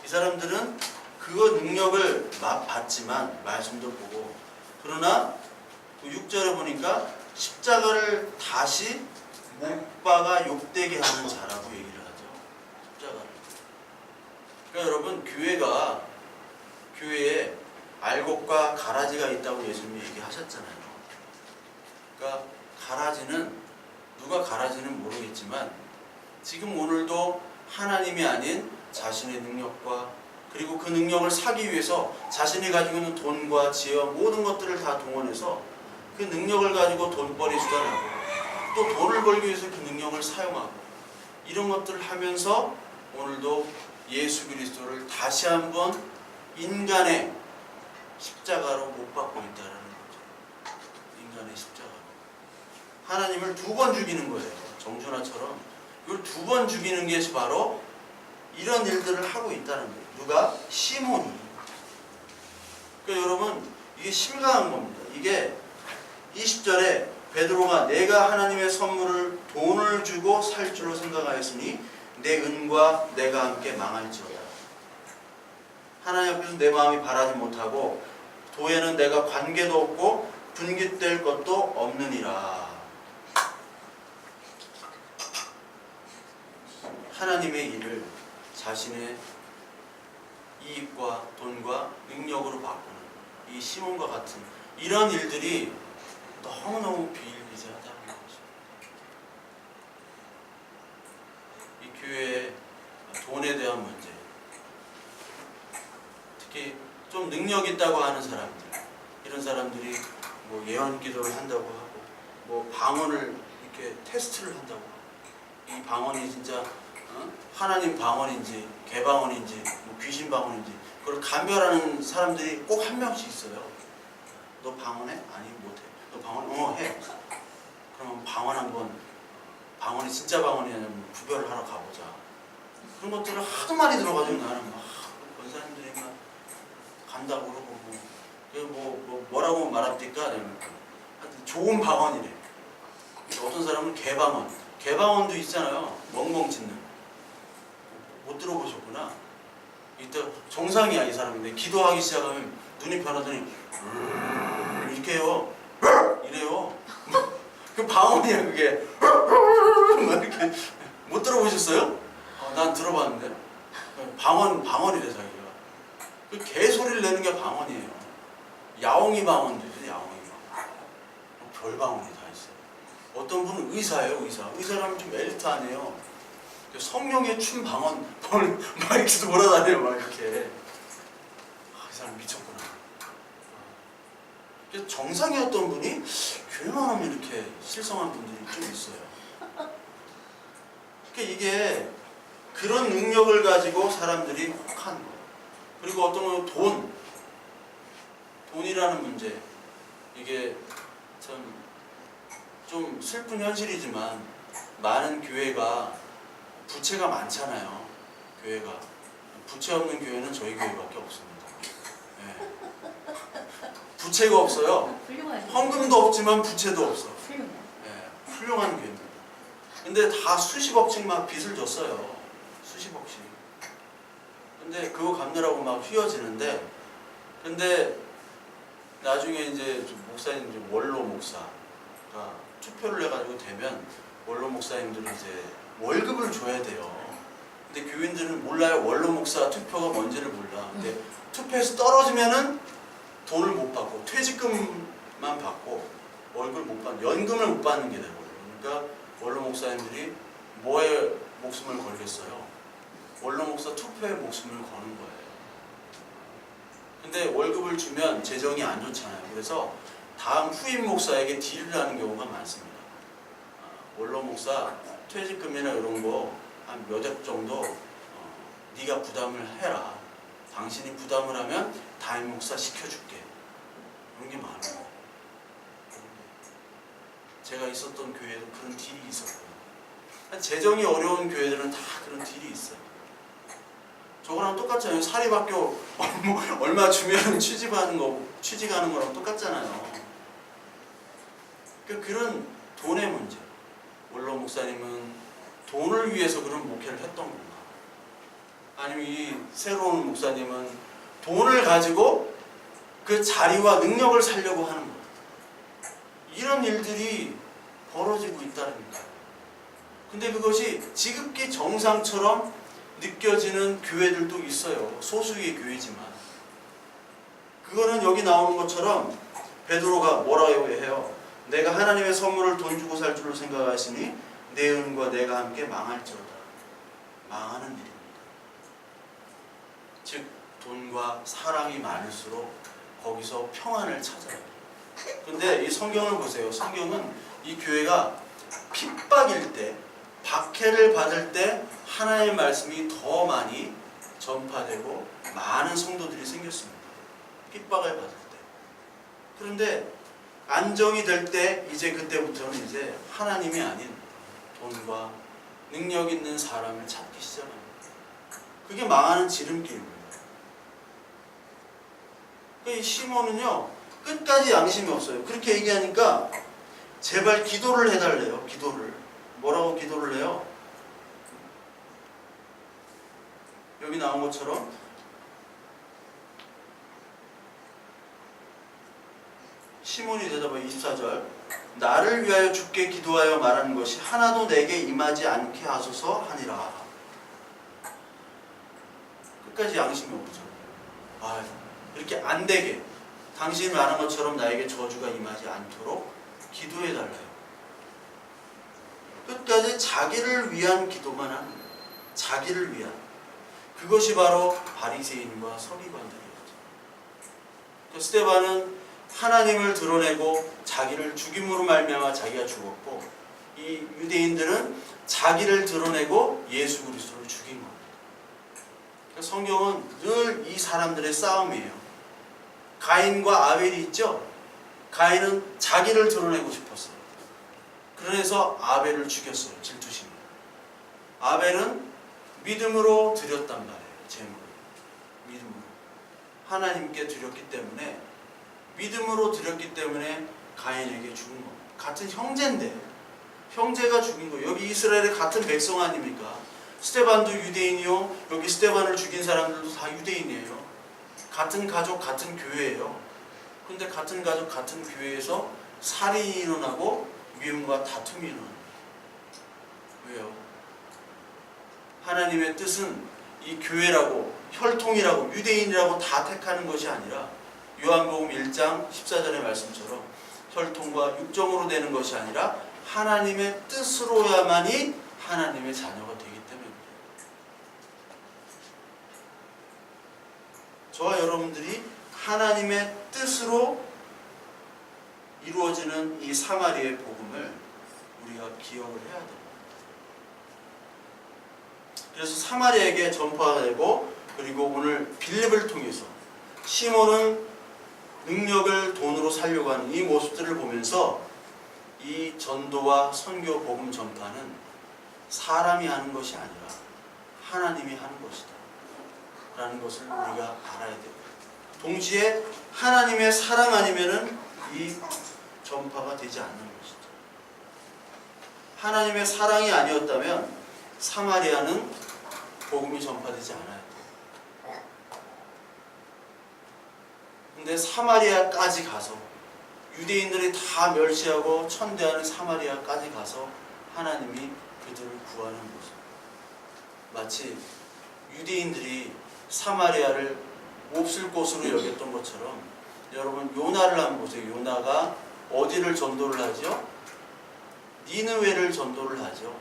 이 사람들은 그 능력을 맛봤지만 말씀도 보고 그러나 6절에 보니까 십자가를 다시 못 박아 욕되게 하는 자라고 얘기를 하죠. 십자가를. 그러니까 여러분 교회에 알곡과 가라지가 있다고 예수님이 얘기하셨잖아요. 그러니까 가라지는 누가 가라지는 모르겠지만 지금 오늘도 하나님이 아닌 자신의 능력과 그리고 그 능력을 사기 위해서 자신이 가지고 있는 돈과 지혜와 모든 것들을 다 동원해서 그 능력을 가지고 돈벌이 수단하고 또 돈을 벌기 위해서 그 능력을 사용하고 이런 것들을 하면서 오늘도 예수 그리스도를 다시 한번 인간의 십자가로 못 박고 있다는 거죠. 인간의 십자가로. 하나님을 2번 죽이는 거예요. 정준하처럼 이걸 2번 죽이는 게 바로 이런 일들을 하고 있다는 거예요. 누가? 시몬이. 그러니까 여러분 이게 심각한 겁니다. 이게 20절에 베드로가 내가 하나님의 선물을 돈을 주고 살 줄로 생각하였으니 내 은과 내가 함께 망할지어다. 하나님 앞에서 내 마음이 바라지 못하고 도에는 내가 관계도 없고 분깃될 것도 없느니라. 하나님의 일을 자신의 이익과 돈과 능력으로 바꾸는 이 시몬과 같은 이런 일들이 너무너무 비일비재하다는 거죠. 이 교회의 돈에 대한 문제, 특히 좀 능력 있다고 하는 사람들, 이런 사람들이 뭐 예언 기도를 한다고 하고 뭐 방언을 이렇게 테스트를 한다고 하고 이 방언이 진짜 하나님 방언인지 개방언인지 뭐 귀신 방언인지 그걸 감별하는 사람들이 꼭 한 명씩 있어요. 너 방언해? 아니 못해. 너 방언? 해. 그럼 방언 한번 방언이 진짜 방언이 아니면 구별을 하러 가보자. 그런 것들을 하도 많이 들어가지고 나는 막 권사님들이 막 간다고 그러고 뭐라고 말합니까? 하여튼 좋은 방언이래. 어떤 사람은 개방언도 있잖아요. 멍멍 짖는. 못 들어보셨구나. 이때 정상이야 이 사람인데 기도하기 시작하면 눈이 변하더니 이렇게 해요. 이래요. 그 방언이야 그게. 이렇게 못 들어보셨어요? 난 들어봤는데 방언이래 자기가. 그 개소리를 내는 게 방언이에요. 야옹이 방언도 있어요. 야옹이 방언. 별 방언이 다 있어요. 어떤 분은 의사예요. 의사라면 좀 엘리트 아니에요. 성령의 춤 방언 막 이렇게 돌아다녀요. 막 이렇게. 이 사람 미쳤구나. 정상이었던 분이 교회만 하면 이렇게 실성한 분들이 좀 있어요. 그러니까 이게 그런 능력을 가지고 사람들이 혹한 거예요. 그리고 어떤 건 돈이라는 문제. 이게 참 좀 슬픈 현실이지만 많은 교회가 부채가 많잖아요. 교회가 부채 없는 교회는 저희 교회밖에 없습니다. 예. 부채가 없어요. 훌륭하죠. 헌금도 없지만 부채도 없어. 훌륭해. 예, 훌륭한 교회입니다. 근데 다 수십억씩 막 빚을 졌어요. 수십억씩. 근데 그거 갚느라고 막 휘어지는데, 근데 나중에 이제 목사님, 이제 원로 목사가 투표를 해가지고 되면 원로 목사님들이 이제 월급을 줘야 돼요. 근데 교인들은 몰라요. 원로 목사 투표가 뭔지를 몰라. 근데 투표에서 떨어지면은 돈을 못 받고 퇴직금만 받고 월급을 못 받는, 연금을 못 받는 게 되거든요. 그러니까 원로 목사님들이 뭐에 목숨을 걸겠어요? 원로 목사 투표에 목숨을 거는 거예요. 근데 월급을 주면 재정이 안 좋잖아요. 그래서 다음 후임 목사에게 딜을 하는 경우가 많습니다. 원로 목사 퇴직금이나 이런 거 한 몇 억 정도 네가 부담을 해라. 당신이 부담을 하면 담임 목사 시켜줄게. 그런 게 많아요. 제가 있었던 교회에도 그런 딜이 있었고요. 재정이 어려운 교회들은 다 그런 딜이 있어요. 저거랑 똑같잖아요. 사립학교 얼마 주면 취직하는 거랑 똑같잖아요. 그런 돈의 문제. 원로 목사님은 돈을 위해서 그런 목회를 했던 건가? 아니면 이 새로운 목사님은 돈을 가지고 그 자리와 능력을 살려고 하는 것. 이런 일들이 벌어지고 있다니까요. 근데 그것이 지극히 정상처럼 느껴지는 교회들도 있어요. 소수의 교회지만. 그거는 여기 나오는 것처럼 베드로가 뭐라고 해요? 내가 하나님의 선물을 돈 주고 살 줄로 생각하시니 내 은과 내가 함께 망할지어다. 망하는 일입니다. 즉 돈과 사랑이 많을수록 거기서 평안을 찾아요. 근데 이 성경을 보세요. 성경은 이 교회가 핍박일 때, 박해를 받을 때 하나님의 말씀이 더 많이 전파되고 많은 성도들이 생겼습니다. 핍박을 받을 때. 그런데 안정이 될 때 이제 그때부터는 이제 하나님이 아닌 돈과 능력 있는 사람을 찾기 시작합니다. 그게 망하는 지름길입니다. 이 시몬은요 끝까지 양심이 없어요. 그렇게 얘기하니까 제발 기도를 해달래요. 기도를. 뭐라고 기도를 해요? 여기 나온 것처럼 시몬이 대답하여 24절 나를 위하여 주께 기도하여 말하는 것이 하나도 내게 임하지 않게 하소서 하니라. 끝까지 양심이 없죠. 이렇게 안 되게 당신이 말한 것처럼 나에게 저주가 임하지 않도록 기도해달래요. 끝까지 자기를 위한 기도만 하는 거예요. 자기를 위한. 그것이 바로 바리새인과 서기관들이었죠. 스데반은 하나님을 드러내고 자기를 죽임으로 말미암아 자기가 죽었고, 이 유대인들은 자기를 드러내고 예수 그리스도를 죽인 겁니다. 성경은 늘 이 사람들의 싸움이에요. 가인과 아벨이 있죠. 가인은 자기를 드러내고 싶었어요. 그래서 아벨을 죽였어요. 질투심으로. 아벨은 믿음으로 드렸단 말이에요. 제물을. 믿음으로. 하나님께 드렸기 때문에, 믿음으로 드렸기 때문에 가인에게 죽은 겁니다. 같은 형제인데 형제가 죽인 거예요. 여기 이스라엘의 같은 백성 아닙니까? 스데반도 유대인이요. 여기 스데반을 죽인 사람들도 다 유대인이에요. 같은 가족, 같은 교회예요. 근데 같은 가족, 같은 교회에서 살인이 일어나고 미움과 다툼이 일어나요. 왜요? 하나님의 뜻은 이 교회라고, 혈통이라고, 유대인이라고 다 택하는 것이 아니라 요한복음 1장 14절의 말씀처럼 혈통과 육정으로 되는 것이 아니라 하나님의 뜻으로야만이 하나님의 자녀가 되기 때문입니다. 저와 여러분들이 하나님의 뜻으로 이루어지는 이 사마리아의 복음을 우리가 기억을 해야 됩니다. 그래서 사마리아에게 전파되고, 그리고 오늘 빌립을 통해서 시몬은 능력을 돈으로 살려고 하는 이 모습들을 보면서 이 전도와 선교 복음 전파는 사람이 하는 것이 아니라 하나님이 하는 것이다 라는 것을 우리가 알아야 돼요. 동시에 하나님의 사랑 아니면은 이 전파가 되지 않는 것이죠. 하나님의 사랑이 아니었다면 사마리아는 복음이 전파되지 않아야 돼요. 근데 사마리아까지 가서 유대인들이 다 멸시하고 천대하는 사마리아까지 가서 하나님이 그들을 구하는 모습. 마치 유대인들이 사마리아를 몹쓸 곳으로 여겼던 것처럼 여러분 요나를 한번 보세요. 요나가 어디를 전도를 하죠? 니느웨를 전도를 하죠.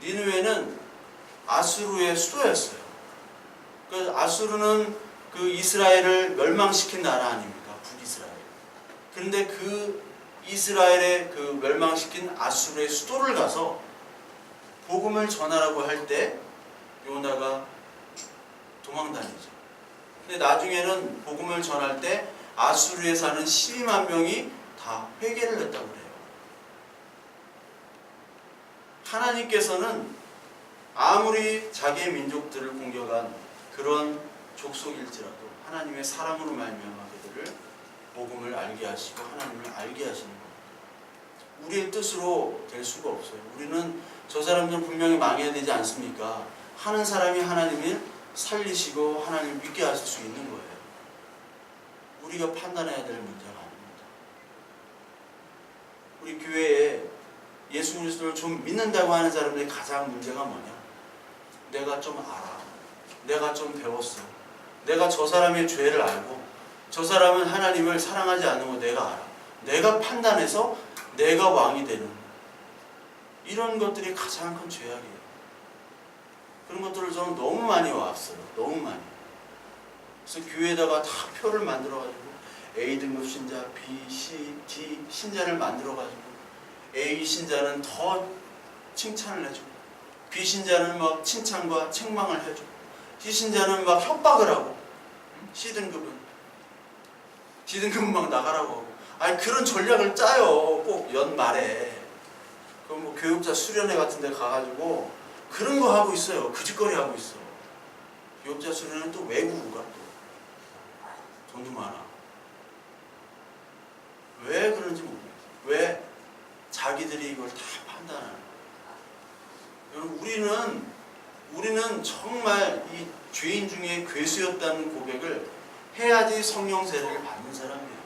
니느웨는 아수르의 수도였어요. 그 아수르는 그 이스라엘을 멸망시킨 나라 아닙니까? 북이스라엘. 그런데 그 이스라엘의 그 멸망시킨 아수르의 수도를 가서 복음을 전하라고 할 때 요나가 도망다니죠. 근데 나중에는 복음을 전할 때 아수르에 사는 12만 명이 다 회개를 했다고 그래요. 하나님께서는 아무리 자기의 민족들을 공격한 그런 족속일지라도 하나님의 사랑으로 말미암아 그들을 복음을 알게 하시고 하나님을 알게 하시는 겁니다. 우리의 뜻으로 될 수가 없어요. 우리는 저 사람들은 분명히 망해야 되지 않습니까? 하는 사람이 하나님을 살리시고 하나님을 믿게 하실 수 있는 거예요. 우리가 판단해야 될 문제가 아닙니다. 우리 교회에 예수 그리스도를 좀 믿는다고 하는 사람들의 가장 문제가 뭐냐? 내가 좀 알아. 내가 좀 배웠어. 내가 저 사람의 죄를 알고 저 사람은 하나님을 사랑하지 않는 거 내가 알아. 내가 판단해서 내가 왕이 되는 이런 것들이 가장 큰 죄악이에요. 그런 것들을 저는 너무 많이 왔어요. 너무 많이. 그래서 교회에다가 다 표를 만들어가지고 A등급 신자, B, C, D 신자를 만들어가지고 A 신자는 더 칭찬을 해주고 B 신자는 막 칭찬과 책망을 해주고 D 신자는 막 협박을 하고 C등급은 막 나가라고 하고 아니 그런 전략을 짜요. 꼭 연말에 그 뭐 교육자 수련회 같은 데 가가지고 그런 거 하고 있어요. 그 짓거리 하고 있어. 교육자 수련회는 또 외국어가 또 돈도 많아. 왜 그런지 모르겠어요. 왜 자기들이 이걸 다 판단하는 거예요. 여러분 우리는 정말 이 죄인 중에 괴수였다는 고백을 해야지 성령 세례를 받는 사람이에요.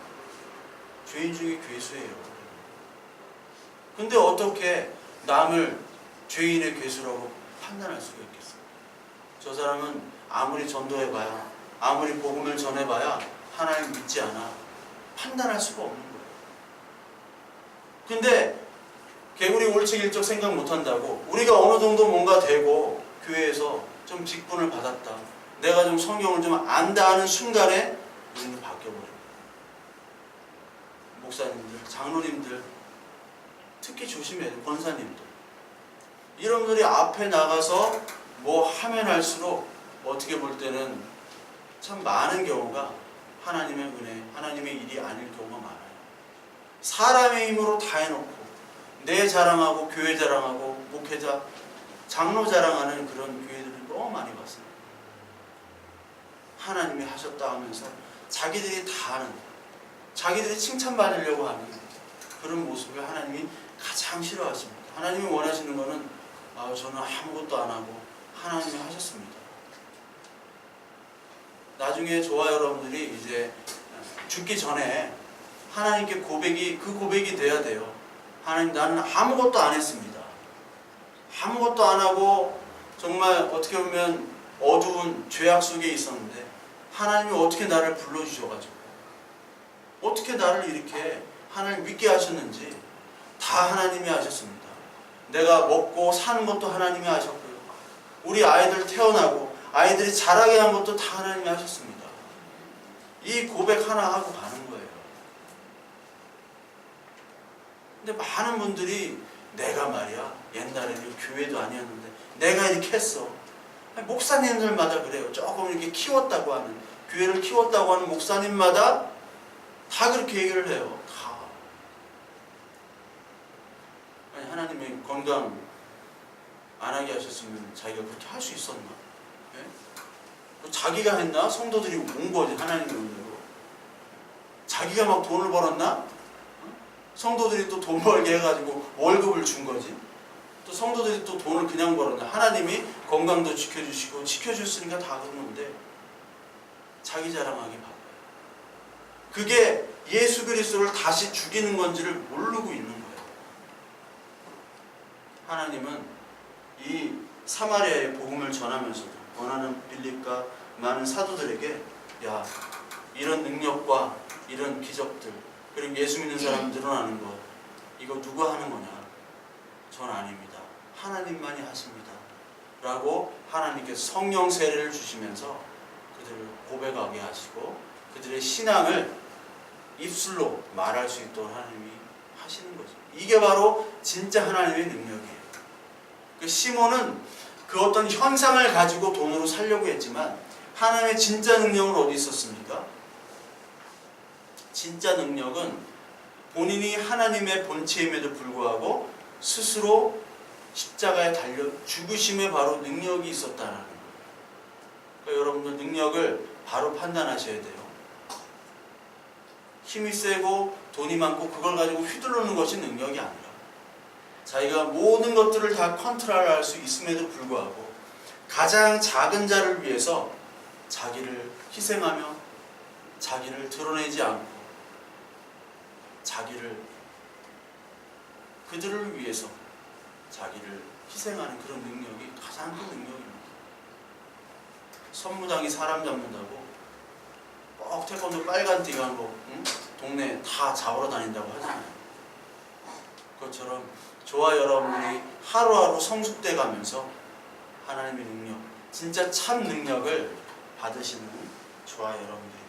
죄인 중에 괴수예요. 근데 어떻게 남을 죄인의 괴수라고 판단할 수가 있겠어요? 저 사람은 아무리 전도해봐야 아무리 복음을 전해봐야 하나님 믿지 않아. 판단할 수가 없는 거예요. 근데 개구리 올책일적 생각 못한다고 우리가 어느 정도 뭔가 되고 교회에서 좀 직분을 받았다. 내가 좀 성경을 좀 안다 하는 순간에 우리는 바뀌어버려요. 목사님들, 장로님들 특히 조심해야 돼요. 권사님들. 이런분들이 앞에 나가서 뭐 하면 할수록 어떻게 볼 때는 참 많은 경우가 하나님의 은혜, 하나님의 일이 아닐 경우가 많아요. 사람의 힘으로 다 해놓고 내 자랑하고 교회 자랑하고 목회자, 장로 자랑하는 그런 교회들을 너무 많이 봤어요. 하나님이 하셨다 하면서 자기들이 다 하는, 자기들이 칭찬받으려고 하는 그런 모습을 하나님이 가장 싫어하십니다. 하나님이 원하시는 것은 저는 아무것도 안 하고 하나님이 하셨습니다. 나중에 저와 여러분들이 이제 죽기 전에 하나님께 그 고백이 돼야 돼요. 하나님, 나는 아무것도 안 했습니다. 아무것도 안 하고 정말 어떻게 보면 어두운 죄악 속에 있었는데 하나님이 어떻게 나를 불러주셔가지고 어떻게 나를 이렇게 하나님 믿게 하셨는지 다 하나님이 하셨습니다. 내가 먹고 사는 것도 하나님이 하셨고요. 우리 아이들 태어나고 아이들이 자라게 한 것도 다 하나님이 하셨습니다. 이 고백 하나 하고 가는 거예요. 근데 많은 분들이 내가 말이야 옛날에는 교회도 아니었는데 내가 이렇게 했어. 목사님들마다 그래요. 조금 이렇게 키웠다고 하는, 교회를 키웠다고 하는 목사님마다 다 그렇게 얘기를 해요. 다. 아니, 하나님의 건강 안 하게 하셨으면 자기가 그렇게 할 수 있었나? 예? 또 자기가 했나? 성도들이 온 거지, 하나님의 은혜로. 자기가 막 돈을 벌었나? 성도들이 또 돈 벌게 해가지고 월급을 준 거지. 또 성도들이 또 돈을 그냥 벌었나? 하나님이 건강도 지켜주시고 지켜줬으니까 다 그런 건데 자기 자랑하기 바빠요. 그게 예수 그리스도를 다시 죽이는 건지를 모르고 있는 거예요. 하나님은 이 사마리아의 복음을 전하면서도 원하는 빌립과 많은 사도들에게 야, 이런 능력과 이런 기적들 그리고 예수 믿는 사람 늘어나는 것 이거 누가 하는 거냐? 전 아닙니다. 하나님만이 하십니다. 라고 하나님께 성령 세례를 주시면서 그들을 고백하게 하시고 그들의 신앙을 입술로 말할 수 있도록 하나님이 하시는 거죠. 이게 바로 진짜 하나님의 능력이에요. 그 시몬은 그 어떤 현상을 가지고 돈으로 살려고 했지만 하나님의 진짜 능력은 어디 있었습니까? 진짜 능력은 본인이 하나님의 본체임에도 불구하고 스스로 십자가에 달려 죽으심에 바로 능력이 있었다는 거예요. 그러니까 여러분들 능력을 바로 판단하셔야 돼요. 힘이 세고 돈이 많고 그걸 가지고 휘두르는 것이 능력이 아니라 자기가 모든 것들을 다 컨트롤할 수 있음에도 불구하고 가장 작은 자를 위해서 자기를 희생하며 자기를 드러내지 않고 그들을 위해서 자기를 희생하는 그런 능력이 가장 큰 능력입니다. 선무당이 사람 잡는다고 꼭 태권도 빨간 띠가 뭐 동네 다 잡으러 다닌다고 하잖아요. 그것처럼 저와 여러분들이 하루하루 성숙돼 가면서 하나님의 능력, 진짜 참 능력을 받으시는 저와 여러분들이